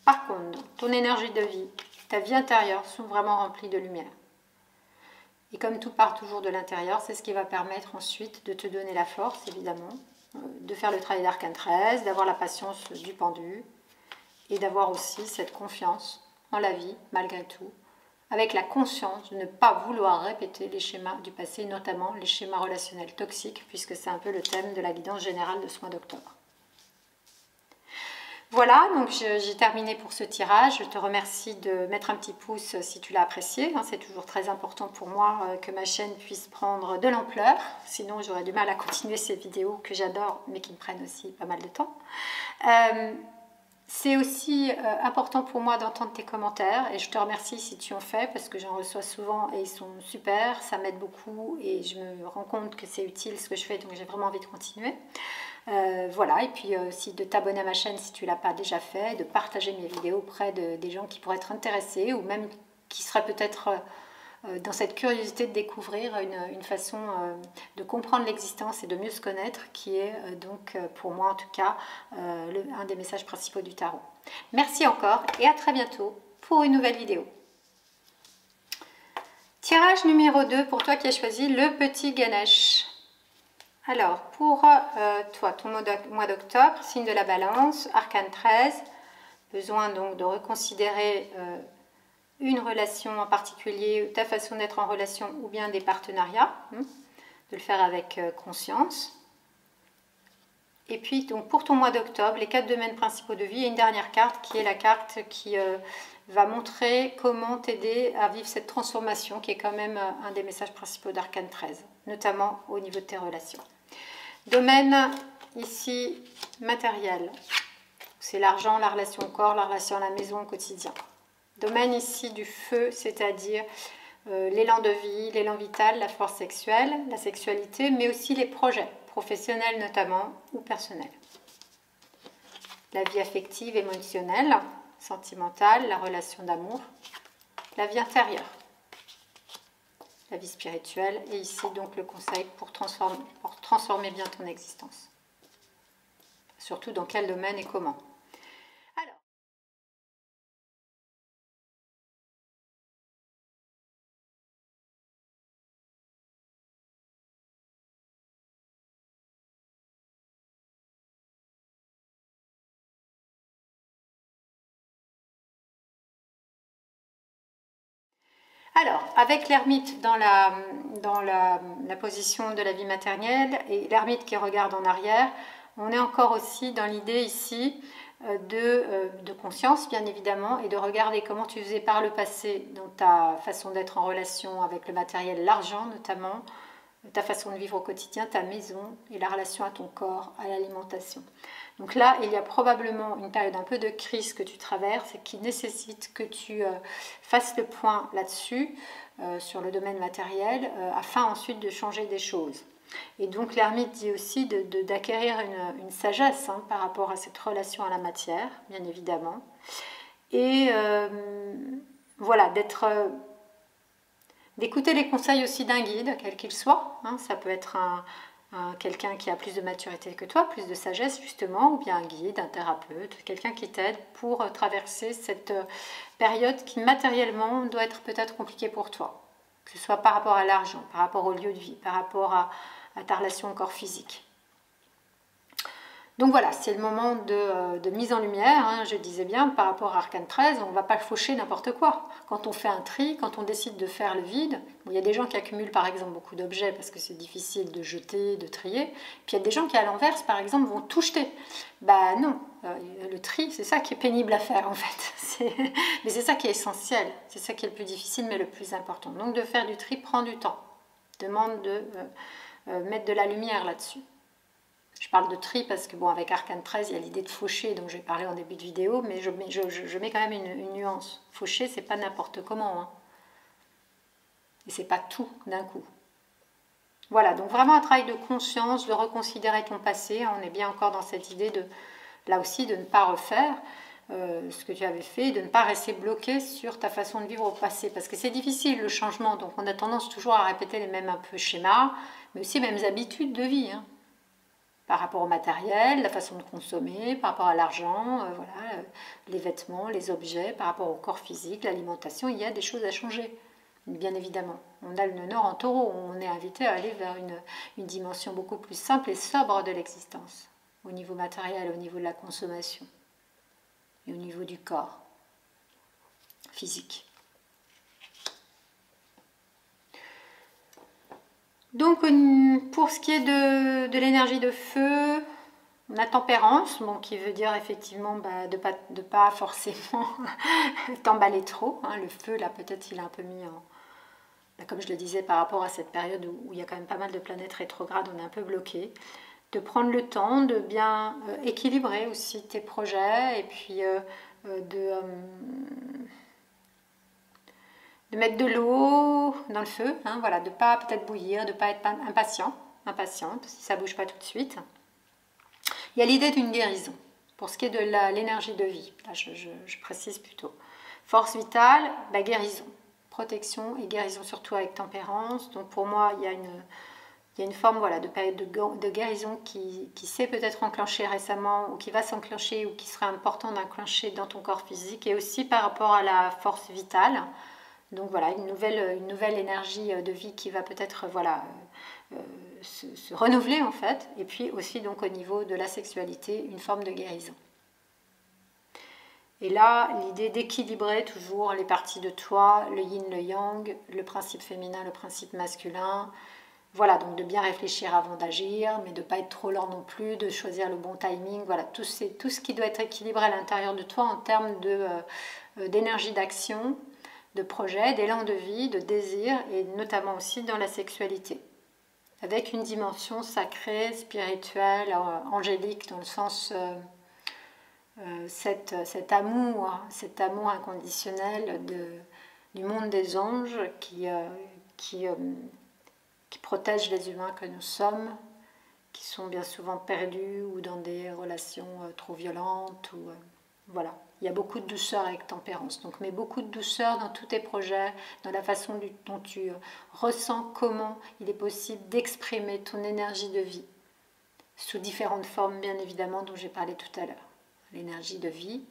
Speaker 1: Par contre, ton énergie de vie, ta vie intérieure sont vraiment remplies de lumière. Et comme tout part toujours de l'intérieur, c'est ce qui va permettre ensuite de te donner la force, évidemment, de faire le travail d'Arcane 13, d'avoir la patience du pendu et d'avoir aussi cette confiance en la vie, malgré tout, avec la conscience de ne pas vouloir répéter les schémas du passé, notamment les schémas relationnels toxiques, puisque c'est un peu le thème de la guidance générale de ce mois d'octobre. Voilà, donc j'ai terminé pour ce tirage. Je te remercie de mettre un petit pouce si tu l'as apprécié. C'est toujours très important pour moi que ma chaîne puisse prendre de l'ampleur. Sinon, j'aurais du mal à continuer ces vidéos que j'adore, mais qui me prennent aussi pas mal de temps. C'est aussi important pour moi d'entendre tes commentaires et je te remercie si tu en fais parce que j'en reçois souvent et ils sont super, ça m'aide beaucoup et je me rends compte que c'est utile ce que je fais, donc j'ai vraiment envie de continuer. Voilà, et puis aussi de t'abonner à ma chaîne si tu ne l'as pas déjà fait, de partager mes vidéos auprès des gens qui pourraient être intéressés ou même qui seraient peut-être dans cette curiosité de découvrir une façon de comprendre l'existence et de mieux se connaître, qui est donc pour moi en tout cas un des messages principaux du tarot. Merci encore et à très bientôt pour une nouvelle vidéo. Tirage numéro 2 pour toi qui as choisi le petit Ganesh. Alors pour toi, ton mois d'octobre, signe de la balance, arcane 13, besoin donc de reconsidérer une relation en particulier, ta façon d'être en relation ou bien des partenariats, de le faire avec conscience. Et puis donc pour ton mois d'octobre, les 4 domaines principaux de vie, et une dernière carte qui est la carte qui va montrer comment t'aider à vivre cette transformation qui est quand même un des messages principaux d'Arcane 13, notamment au niveau de tes relations. Domaine ici matériel, c'est l'argent, la relation au corps, la relation à la maison au quotidien. Domaine ici du feu, c'est-à-dire l'élan de vie, l'élan vital, la force sexuelle, la sexualité, mais aussi les projets, professionnels notamment ou personnels. La vie affective, émotionnelle, sentimentale, la relation d'amour, la vie intérieure, la vie spirituelle, et ici donc le conseil pour transformer bien ton existence. Surtout dans quel domaine et comment. Alors, avec l'ermite dans la position de la vie matérielle et l'ermite qui regarde en arrière, on est encore aussi dans l'idée ici de conscience, bien évidemment, et de regarder comment tu faisais par le passé dans ta façon d'être en relation avec le matériel, l'argent notamment, ta façon de vivre au quotidien, ta maison et la relation à ton corps, à l'alimentation. Donc là, il y a probablement une période un peu de crise que tu traverses et qui nécessite que tu fasses le point là-dessus, sur le domaine matériel, afin ensuite de changer des choses. Et donc l'ermite dit aussi d'acquérir une sagesse par rapport à cette relation à la matière, bien évidemment. Et voilà, d'écouter les conseils aussi d'un guide, quel qu'il soit. Ça peut être quelqu'un qui a plus de maturité que toi, plus de sagesse justement, ou bien un guide, un thérapeute, quelqu'un qui t'aide pour traverser cette période qui matériellement doit être peut-être compliquée pour toi. Que ce soit par rapport à l'argent, par rapport au lieu de vie, par rapport à ta relation au corps physique. Donc voilà, c'est le moment de mise en lumière, je disais bien, par rapport à Arcane 13, on ne va pas faucher n'importe quoi. Quand on fait un tri, quand on décide de faire le vide, il y a des gens qui accumulent par exemple beaucoup d'objets parce que c'est difficile de jeter, de trier, puis il y a des gens qui à l'inverse par exemple vont tout jeter. Bah non, le tri c'est ça qui est pénible à faire en fait, mais c'est ça qui est essentiel, c'est ça qui est le plus difficile mais le plus important. Donc de faire du tri prend du temps, demande de mettre de la lumière là-dessus. Je parle de tri parce que, bon, avec Arcane 13, il y a l'idée de faucher, donc j'ai parlé en début de vidéo, mais je mets quand même une nuance. Faucher, c'est pas n'importe comment. Et c'est pas tout d'un coup. Voilà, donc vraiment un travail de conscience, de reconsidérer ton passé. On est bien encore dans cette idée là aussi, de ne pas refaire ce que tu avais fait, de ne pas rester bloqué sur ta façon de vivre au passé. Parce que c'est difficile le changement, donc on a tendance toujours à répéter les mêmes un peu schémas, mais aussi les mêmes habitudes de vie. Par rapport au matériel, la façon de consommer, par rapport à l'argent, voilà, les vêtements, les objets, par rapport au corps physique, l'alimentation, il y a des choses à changer, bien évidemment. On a le Nord en taureau, on est invité à aller vers une dimension beaucoup plus simple et sobre de l'existence, au niveau matériel, au niveau de la consommation, et au niveau du corps physique. Donc pour ce qui est de l'énergie de feu, on a tempérance, bon, qui veut dire effectivement de pas forcément t'emballer trop. Le feu, là peut-être il est un peu mis en... Comme je le disais, par rapport à cette période où il y a quand même pas mal de planètes rétrogrades, on est un peu bloqué. De prendre le temps de bien équilibrer aussi tes projets et puis de mettre de l'eau dans le feu, voilà, de ne pas peut-être bouillir, de ne pas être impatiente si ça ne bouge pas tout de suite. Il y a l'idée d'une guérison, pour ce qui est de l'énergie de vie, là je précise plutôt. Force vitale, guérison, protection et guérison surtout avec tempérance. Donc pour moi, il y a une forme voilà, de période de guérison qui s'est peut-être enclenchée récemment ou qui va s'enclencher ou qui serait important d'enclencher dans ton corps physique et aussi par rapport à la force vitale. Donc voilà, une nouvelle énergie de vie qui va peut-être se renouveler en fait. Et puis aussi donc au niveau de la sexualité, une forme de guérison. Et là, l'idée d'équilibrer toujours les parties de toi, le yin, le yang, le principe féminin, le principe masculin. Voilà, donc de bien réfléchir avant d'agir, mais de ne pas être trop lent non plus, de choisir le bon timing. Voilà, tout ce qui doit être équilibré à l'intérieur de toi en termes d'énergie d'action, de projet, d'élan de vie, de désir, et notamment aussi dans la sexualité. Avec une dimension sacrée, spirituelle, angélique, dans le sens... cet amour inconditionnel du monde des anges qui protège les humains que nous sommes, qui sont bien souvent perdus ou dans des relations trop violentes. Voilà. Il y a beaucoup de douceur avec tempérance. Donc, mets beaucoup de douceur dans tous tes projets, dans la façon dont tu ressens comment il est possible d'exprimer ton énergie de vie, sous différentes formes, bien évidemment, dont j'ai parlé tout à l'heure. L'énergie de vie,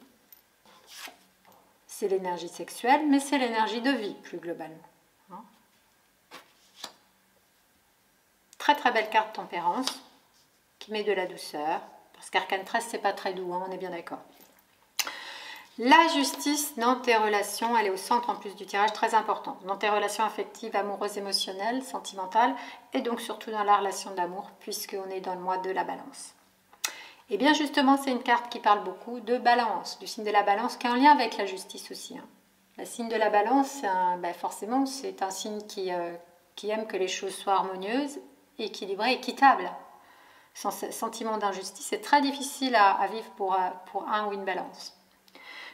Speaker 1: c'est l'énergie sexuelle, mais c'est l'énergie de vie, plus globalement. Très très belle carte tempérance, qui met de la douceur, parce qu'Arcane 13, c'est pas très doux, on est bien d'accord. La justice dans tes relations, elle est au centre en plus du tirage, très important. Dans tes relations affectives, amoureuses, émotionnelles, sentimentales, et donc surtout dans la relation d'amour, puisqu'on est dans le mois de la balance. Et bien justement, c'est une carte qui parle beaucoup de balance, du signe de la balance, qui est en lien avec la justice aussi. Le signe de la balance, forcément, c'est un signe qui aime que les choses soient harmonieuses, équilibrées, équitables. Sans sentiment d'injustice, c'est très difficile à vivre pour un ou une balance.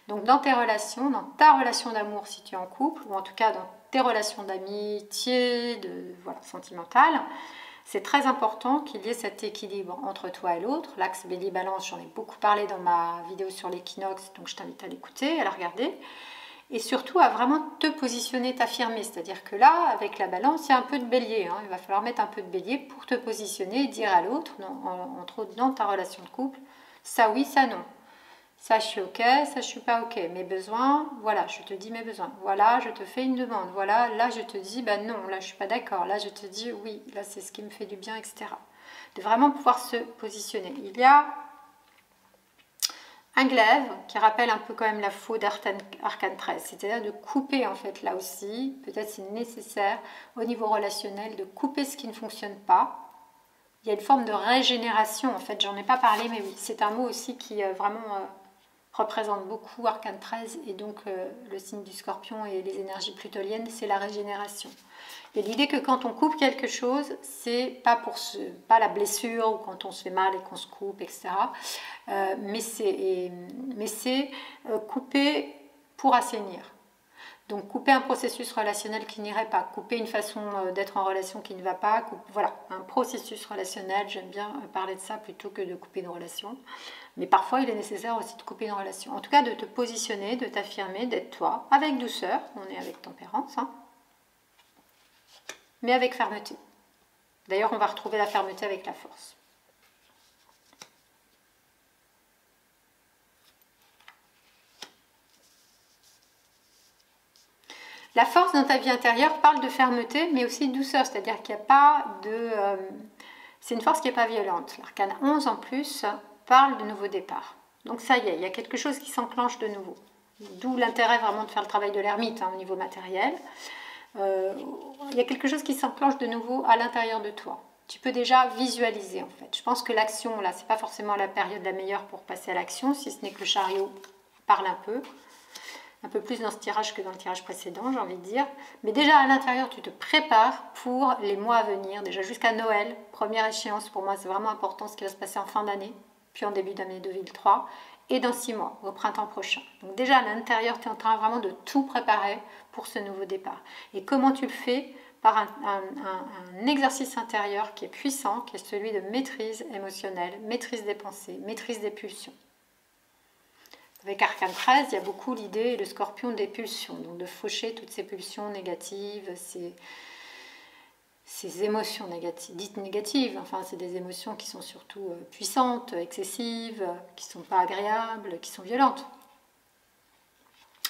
Speaker 1: Donc dans tes relations, dans ta relation d'amour si tu es en couple, ou en tout cas dans tes relations d'amitié, sentimentales, c'est très important qu'il y ait cet équilibre entre toi et l'autre. L'axe Bélier-Balance, j'en ai beaucoup parlé dans ma vidéo sur l'équinoxe, donc je t'invite à l'écouter, à la regarder. Et surtout à vraiment te positionner, t'affirmer. C'est-à-dire que là, avec la balance, il y a un peu de bélier. Il va falloir mettre un peu de bélier pour te positionner et dire à l'autre, entre autres dans ta relation de couple, ça oui, ça non. Ça, je suis ok, ça, je suis pas ok. Mes besoins, voilà, je te dis mes besoins. Voilà, je te fais une demande. Voilà, là, je te dis, non, là, je suis pas d'accord. Là, je te dis, oui, là, c'est ce qui me fait du bien, etc. De vraiment pouvoir se positionner. Il y a un glaive qui rappelle un peu quand même la faux d'Arcane 13. C'est-à-dire de couper, en fait, là aussi, peut-être c'est nécessaire, au niveau relationnel, de couper ce qui ne fonctionne pas. Il y a une forme de régénération, en fait, j'en ai pas parlé, mais oui, c'est un mot aussi qui vraiment représente beaucoup Arcane 13 et donc le signe du Scorpion et les énergies plutoniennes, c'est la régénération. Et l'idée que quand on coupe quelque chose, c'est pas la blessure ou quand on se fait mal et qu'on se coupe, etc. Mais c'est couper pour assainir. Donc couper un processus relationnel qui n'irait pas, couper une façon d'être en relation qui ne va pas, voilà, un processus relationnel, j'aime bien parler de ça plutôt que de couper une relation. Mais parfois il est nécessaire aussi de couper une relation. En tout cas de te positionner, de t'affirmer, d'être toi, avec douceur, on est avec tempérance, mais avec fermeté. D'ailleurs on va retrouver la fermeté avec la force. La force dans ta vie intérieure parle de fermeté, mais aussi de douceur, c'est-à-dire qu'il n'y a pas de... c'est une force qui n'est pas violente. L'arcane 11 en plus parle de nouveau départ. Donc ça y est, il y a quelque chose qui s'enclenche de nouveau. D'où l'intérêt vraiment de faire le travail de l'ermite au niveau matériel. Il y a quelque chose qui s'enclenche de nouveau à l'intérieur de toi. Tu peux déjà visualiser en fait. Je pense que l'action, là, c'est pas forcément la période la meilleure pour passer à l'action, si ce n'est que le chariot parle un peu plus dans ce tirage que dans le tirage précédent, j'ai envie de dire. Mais déjà à l'intérieur, tu te prépares pour les mois à venir, déjà jusqu'à Noël, première échéance pour moi, c'est vraiment important ce qui va se passer en fin d'année, puis en début d'année 2003, et dans 6 mois, au printemps prochain. Donc déjà à l'intérieur, tu es en train vraiment de tout préparer pour ce nouveau départ. Et comment tu le fais? Par un exercice intérieur qui est puissant, qui est celui de maîtrise émotionnelle, maîtrise des pensées, maîtrise des pulsions. Avec Arcane 13, il y a beaucoup l'idée, le Scorpion, des pulsions, donc de faucher toutes ces pulsions négatives, ces émotions négatives, dites négatives, enfin c'est des émotions qui sont surtout puissantes, excessives, qui ne sont pas agréables, qui sont violentes.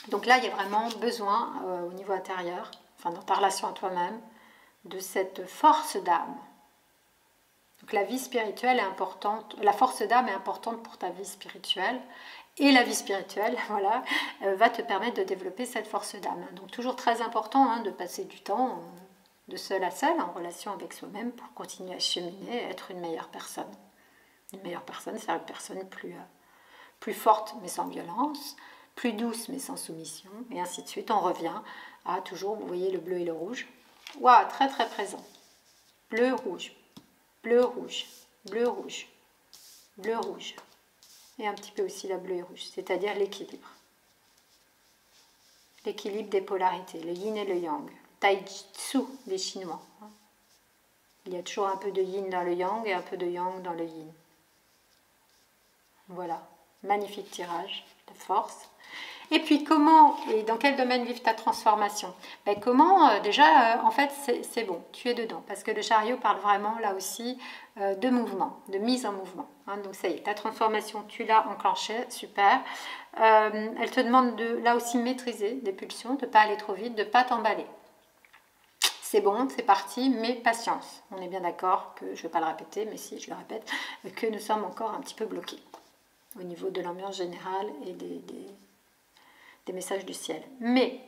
Speaker 1: Donc là, il y a vraiment besoin au niveau intérieur, enfin dans ta relation à toi-même, de cette force d'âme. Donc la vie spirituelle est importante, la force d'âme est importante pour ta vie spirituelle. Et la vie spirituelle, voilà, va te permettre de développer cette force d'âme. Donc toujours très important de passer du temps de seul à seul, en relation avec soi-même, pour continuer à cheminer et être une meilleure personne. Une meilleure personne, c'est une personne plus forte mais sans violence, plus douce mais sans soumission, et ainsi de suite. On revient à toujours, vous voyez le bleu et le rouge. Waouh, très très présent. Bleu, rouge, bleu, rouge, bleu, rouge, bleu, rouge. Et un petit peu aussi la bleue et rouge, c'est-à-dire l'équilibre. L'équilibre des polarités, le yin et le yang. Tai Tzu des Chinois. Il y a toujours un peu de yin dans le yang et un peu de yang dans le yin. Voilà, magnifique tirage de force. Et puis comment et dans quel domaine vivre ta transformation? Comment déjà, en fait, c'est bon, tu es dedans. Parce que le chariot parle vraiment là aussi de mouvement, de mise en mouvement. Donc ça y est, ta transformation, tu l'as enclenchée, super. Elle te demande de là aussi maîtriser des pulsions, de ne pas aller trop vite, de ne pas t'emballer. C'est bon, c'est parti, mais patience. On est bien d'accord que, je ne vais pas le répéter, mais si, je le répète, que nous sommes encore un petit peu bloqués au niveau de l'ambiance générale et des messages du ciel. Mais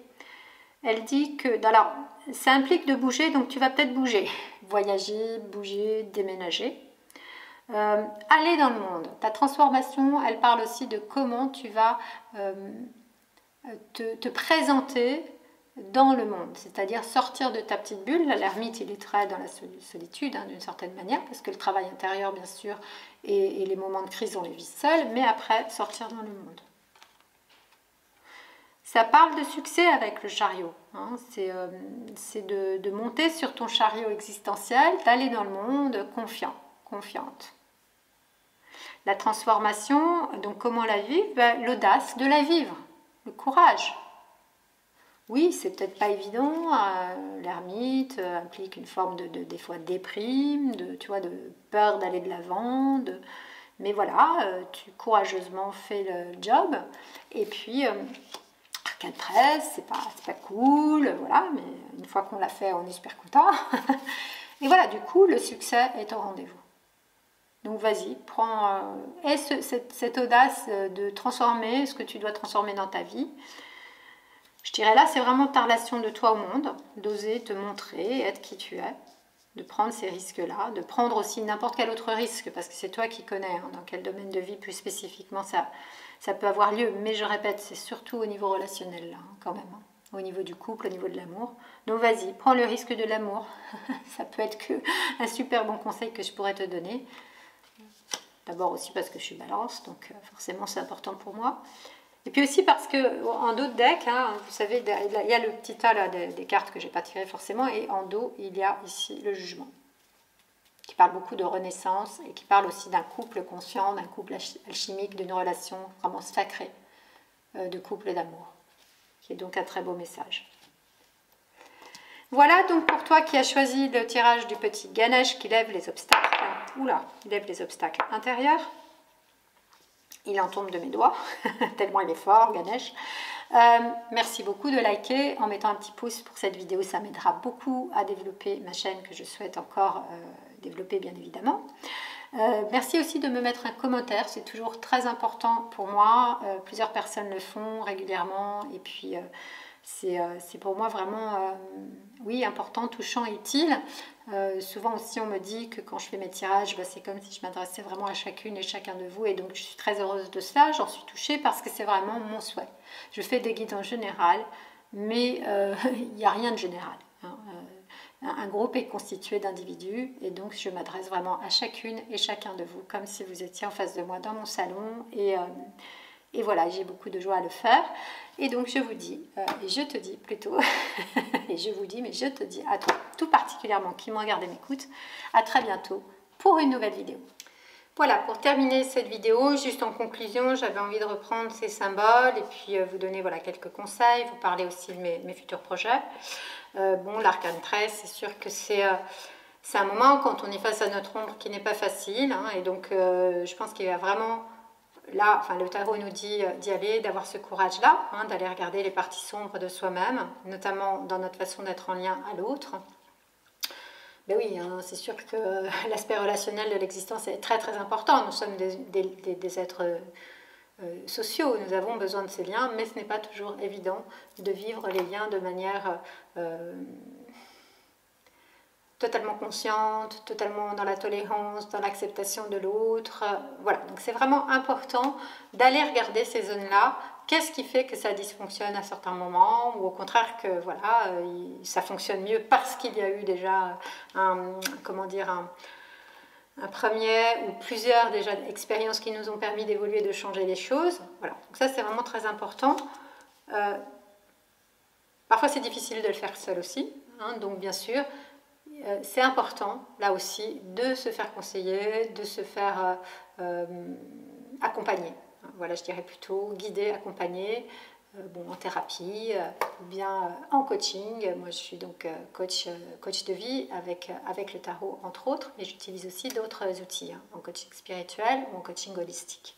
Speaker 1: elle dit que, alors, ça implique de bouger, donc tu vas peut-être bouger, voyager, bouger, déménager. Aller dans le monde. Ta transformation, elle parle aussi de comment tu vas te présenter dans le monde, c'est-à-dire sortir de ta petite bulle. L'ermite, il est très dans la solitude, hein, d'une certaine manière, parce que le travail intérieur, bien sûr, et les moments de crise, on les vit seuls, mais après, sortir dans le monde. Ça parle de succès avec le chariot, hein. C'est de monter sur ton chariot existentiel, d'aller dans le monde confiant, confiante. La transformation, donc comment la vivre? Ben, l'audace de la vivre, le courage. Oui, c'est peut-être pas évident, l'ermite implique une forme des fois de déprime, tu vois, de peur d'aller de l'avant, mais voilà, tu courageusement fais le job, et puis rien de presse, c'est pas cool, voilà, mais une fois qu'on l'a fait, on est super content. Et voilà, du coup, le succès est au rendez-vous. Donc vas-y, prends cette audace de transformer ce que tu dois transformer dans ta vie. Je dirais là, c'est vraiment ta relation de toi au monde, d'oser te montrer, être qui tu es, de prendre ces risques-là, de prendre aussi n'importe quel autre risque, parce que c'est toi qui connais, hein, dans quel domaine de vie plus spécifiquement ça peut avoir lieu. Mais je répète, c'est surtout au niveau relationnel, là, hein, quand même, hein, au niveau du couple, au niveau de l'amour. Donc vas-y, prends le risque de l'amour. Ça peut être que un super bon conseil que je pourrais te donner. D'abord aussi parce que je suis balance, donc forcément c'est important pour moi. Et puis aussi parce que en dos de deck, hein, vous savez, il y a le petit tas là, des cartes que je n'ai pas tirées forcément, et en dos, il y a ici le jugement, qui parle beaucoup de renaissance et qui parle aussi d'un couple conscient, d'un couple alchimique, d'une relation vraiment sacrée de couple et d'amour, qui est donc un très beau message. Voilà donc pour toi qui as choisi le tirage du petit Ganesh qui lève les obstacles. Oula, il lève les obstacles intérieurs. Il en tombe de mes doigts, tellement il est fort, Ganesh. Merci beaucoup de liker en mettant un petit pouce pour cette vidéo, ça m'aidera beaucoup à développer ma chaîne que je souhaite encore développer bien évidemment. Merci aussi de me mettre un commentaire, c'est toujours très important pour moi. Plusieurs personnes le font régulièrement et puis c'est pour moi vraiment oui, important, touchant, utile. Souvent aussi on me dit que quand je fais mes tirages, bah, c'est comme si je m'adressais vraiment à chacune et chacun de vous, et donc je suis très heureuse de cela, j'en suis touchée parce que c'est vraiment mon souhait. Je fais des guides en général, mais il n'y a rien de général, hein. Un groupe est constitué d'individus et donc je m'adresse vraiment à chacune et chacun de vous comme si vous étiez en face de moi dans mon salon, et voilà, j'ai beaucoup de joie à le faire. Et donc je vous dis, et je te dis plutôt, et je vous dis, mais je te dis à toi, tout particulièrement qui me regarde et m'écoute, à très bientôt pour une nouvelle vidéo. Voilà, pour terminer cette vidéo, juste en conclusion, j'avais envie de reprendre ces symboles et puis vous donner voilà, quelques conseils, vous parler aussi de mes futurs projets. Bon, l'arcane 13, c'est sûr que c'est un moment quand on est face à notre ombre qui n'est pas facile, hein, et donc je pense qu'il y a vraiment... Là, enfin, le tarot nous dit d'y aller, d'avoir ce courage-là, hein, d'aller regarder les parties sombres de soi-même, notamment dans notre façon d'être en lien à l'autre. Ben oui, hein, c'est sûr que l'aspect relationnel de l'existence est très très important. Nous sommes des êtres sociaux, nous avons besoin de ces liens, mais ce n'est pas toujours évident de vivre les liens de manière totalement consciente, totalement dans la tolérance, dans l'acceptation de l'autre. Voilà, donc c'est vraiment important d'aller regarder ces zones-là. Qu'est-ce qui fait que ça dysfonctionne à certains moments, ou au contraire que voilà, ça fonctionne mieux parce qu'il y a eu déjà un premier ou plusieurs déjà expériences qui nous ont permis d'évoluer, de changer les choses. Voilà, donc ça c'est vraiment très important. Parfois c'est difficile de le faire seul aussi, hein, donc bien sûr, c'est important, là aussi, de se faire conseiller, de se faire accompagner. Voilà, je dirais plutôt guider, accompagner, bon, en thérapie, ou bien en coaching. Moi, je suis donc coach de vie avec le tarot, entre autres, mais j'utilise aussi d'autres outils, hein, en coaching spirituel ou en coaching holistique.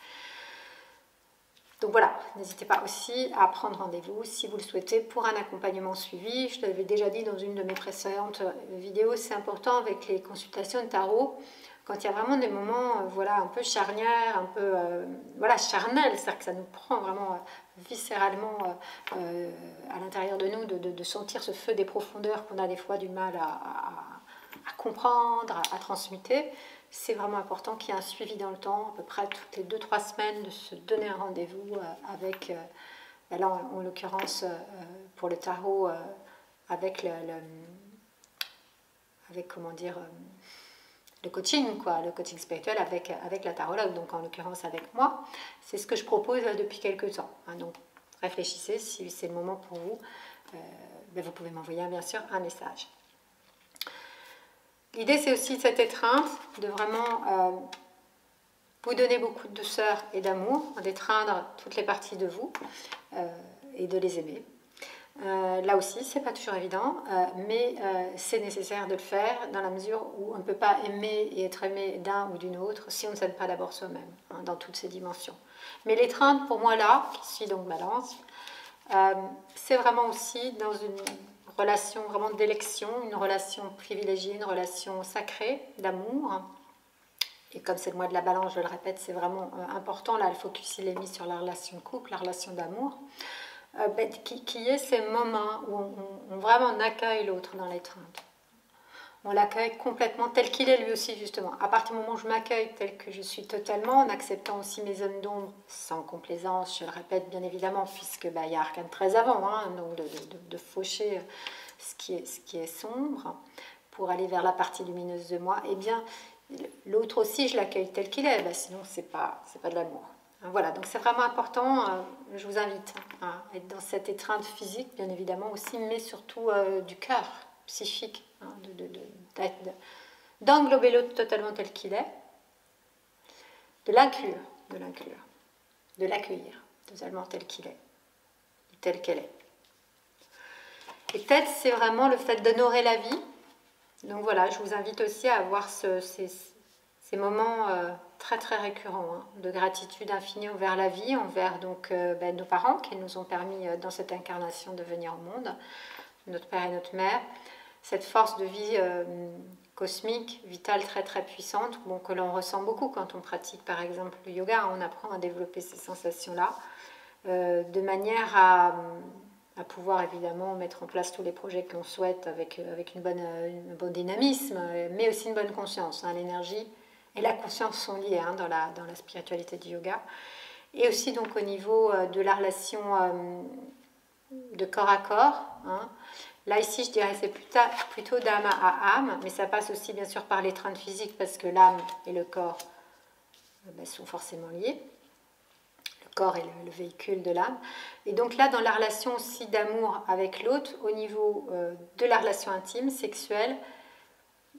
Speaker 1: Donc voilà, n'hésitez pas aussi à prendre rendez-vous si vous le souhaitez pour un accompagnement suivi. Je l'avais déjà dit dans une de mes précédentes vidéos, c'est important avec les consultations de tarot quand il y a vraiment des moments voilà, un peu charnières, un peu voilà, charnels, c'est-à-dire que ça nous prend vraiment viscéralement à l'intérieur de nous, de sentir ce feu des profondeurs qu'on a des fois du mal à comprendre, à transmuter, c'est vraiment important qu'il y ait un suivi dans le temps, à peu près toutes les 2-3 semaines, de se donner un rendez-vous avec, là en l'occurrence pour le tarot, avec avec comment dire, le coaching, quoi, le coaching spirituel avec la tarologue, donc en l'occurrence avec moi. C'est ce que je propose depuis quelques temps. Hein, donc réfléchissez, si c'est le moment pour vous, vous pouvez m'envoyer bien sûr un message. L'idée, c'est aussi cette étreinte, de vraiment vous donner beaucoup de douceur et d'amour, d'étreindre toutes les parties de vous et de les aimer. Là aussi, c'est pas toujours évident, mais c'est nécessaire de le faire dans la mesure où on ne peut pas aimer et être aimé d'un ou d'une autre si on ne s'aime pas d'abord soi-même, hein, dans toutes ces dimensions. Mais l'étreinte, pour moi là, qui suis donc Balance, c'est vraiment aussi dans une relation vraiment d'élection, une relation privilégiée, une relation sacrée, d'amour. Et comme c'est le mois de la Balance, je le répète, c'est vraiment important. Là, le focus il est mis sur la relation de couple, la relation d'amour. Qui est ces moments où on vraiment accueille l'autre dans l'étreinte. On l'accueille complètement tel qu'il est lui aussi, justement. À partir du moment où je m'accueille tel que je suis totalement, en acceptant aussi mes zones d'ombre, sans complaisance, je le répète bien évidemment, puisque il y a Arcane 13 avant, hein, donc de faucher ce qui est sombre, pour aller vers la partie lumineuse de moi, eh bien, l'autre aussi, je l'accueille tel qu'il est, sinon c'est pas de l'amour. Voilà, donc c'est vraiment important, je vous invite à être dans cette étreinte physique, bien évidemment aussi, mais surtout du cœur, psychique, hein, d'englober l'autre totalement tel qu'il est, de l'accueillir totalement tel qu'il est, tel qu'elle est. Et peut-être c'est vraiment le fait d'honorer la vie. Donc voilà, je vous invite aussi à avoir ces moments très très récurrents, hein, de gratitude infinie envers la vie, envers donc nos parents qui nous ont permis dans cette incarnation de venir au monde, notre père et notre mère, cette force de vie cosmique, vitale, très très puissante, que l'on ressent beaucoup quand on pratique par exemple le yoga, on apprend à développer ces sensations-là, de manière à pouvoir évidemment mettre en place tous les projets que l'on souhaite avec un bon dynamisme, mais aussi une bonne conscience, hein, l'énergie et la conscience sont liées, hein, dans la spiritualité du yoga. Et aussi donc au niveau de la relation de corps à corps. Hein. Là ici je dirais c'est plutôt d'âme à âme, mais ça passe aussi bien sûr par l'étreinte physique parce que l'âme et le corps sont forcément liés. Le corps est le véhicule de l'âme. Et donc là dans la relation aussi d'amour avec l'autre, au niveau de la relation intime, sexuelle,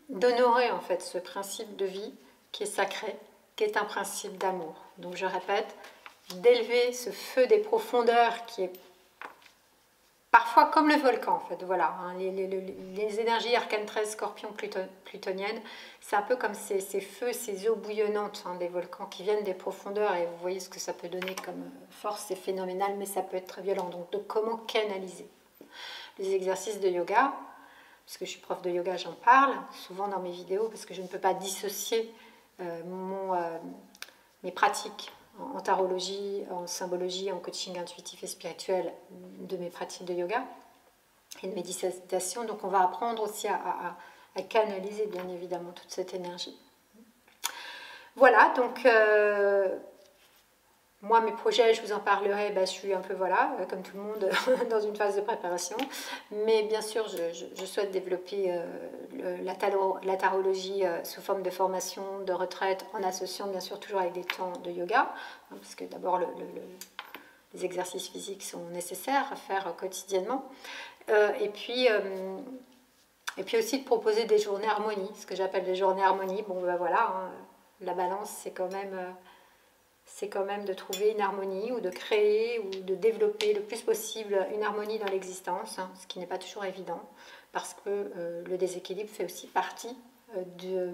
Speaker 1: d'honorer en fait ce principe de vie qui est sacré, qui est un principe d'amour. Donc je répète, d'élever ce feu des profondeurs qui est parfois comme le volcan en fait, voilà, hein, les énergies arcane 13, scorpion, plutonienne, c'est un peu comme ces feux, ces eaux bouillonnantes, hein, des volcans qui viennent des profondeurs et vous voyez ce que ça peut donner comme force, c'est phénoménal mais ça peut être très violent, donc de comment canaliser. Les exercices de yoga, puisque je suis prof de yoga, j'en parle souvent dans mes vidéos parce que je ne peux pas dissocier mes pratiques en tarologie, en symbologie, en coaching intuitif et spirituel de mes pratiques de yoga et de méditation. Donc on va apprendre aussi à canaliser bien évidemment toute cette énergie. Voilà, donc moi mes projets, je vous en parlerai, je suis un peu comme tout le monde dans une phase de préparation, mais bien sûr je souhaite développer la tarologie sous forme de formation, de retraite, en associant bien sûr toujours avec des temps de yoga, hein, parce que d'abord les exercices physiques sont nécessaires à faire quotidiennement, et puis aussi de proposer des journées harmonie, ce que j'appelle des journées harmonie. Bon voilà, hein, la balance c'est quand même de trouver une harmonie ou de créer ou de développer le plus possible une harmonie dans l'existence, hein, ce qui n'est pas toujours évident parce que le déséquilibre fait aussi partie de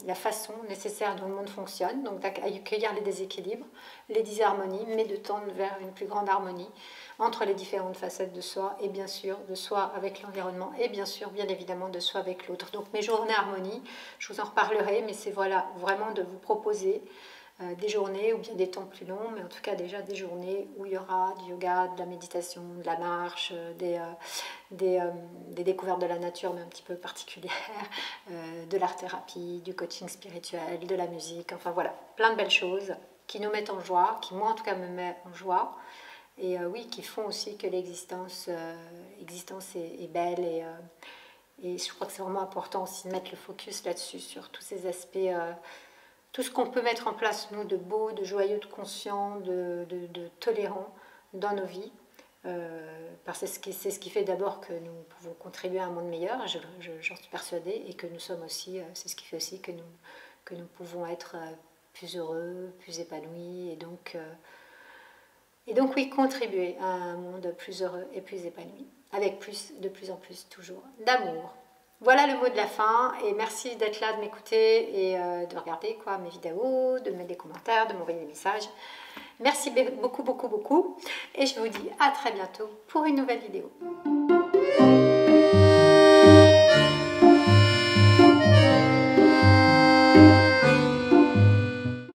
Speaker 1: la façon nécessaire dont le monde fonctionne, donc d'accueillir les déséquilibres, les disharmonies, mais de tendre vers une plus grande harmonie entre les différentes facettes de soi, et bien sûr de soi avec l'environnement, et bien sûr, bien évidemment, de soi avec l'autre. Donc mes journées harmonie, je vous en reparlerai, mais c'est voilà, vraiment de vous proposer des journées ou bien des temps plus longs, mais en tout cas déjà des journées où il y aura du yoga, de la méditation, de la marche, des découvertes de la nature, mais un petit peu particulières, de l'art-thérapie, du coaching spirituel, de la musique, enfin voilà, plein de belles choses qui nous mettent en joie, qui moi en tout cas me met en joie, et oui, qui font aussi que l'existence est belle, et je crois que c'est vraiment important aussi de mettre le focus là-dessus, sur tous ces aspects, tout ce qu'on peut mettre en place, nous, de beau, de joyeux, de conscient, de tolérant dans nos vies. Parce que c'est ce qui fait d'abord que nous pouvons contribuer à un monde meilleur, j'en suis persuadée, et que nous sommes aussi, c'est ce qui fait aussi que nous pouvons être plus heureux, plus épanouis, et donc oui, contribuer à un monde plus heureux et plus épanoui, avec de plus en plus toujours d'amour. Voilà le mot de la fin, et merci d'être là, de m'écouter et de regarder mes vidéos, de mettre des commentaires, de m'envoyer des messages. Merci beaucoup, beaucoup, beaucoup, et je vous dis à très bientôt pour une nouvelle vidéo.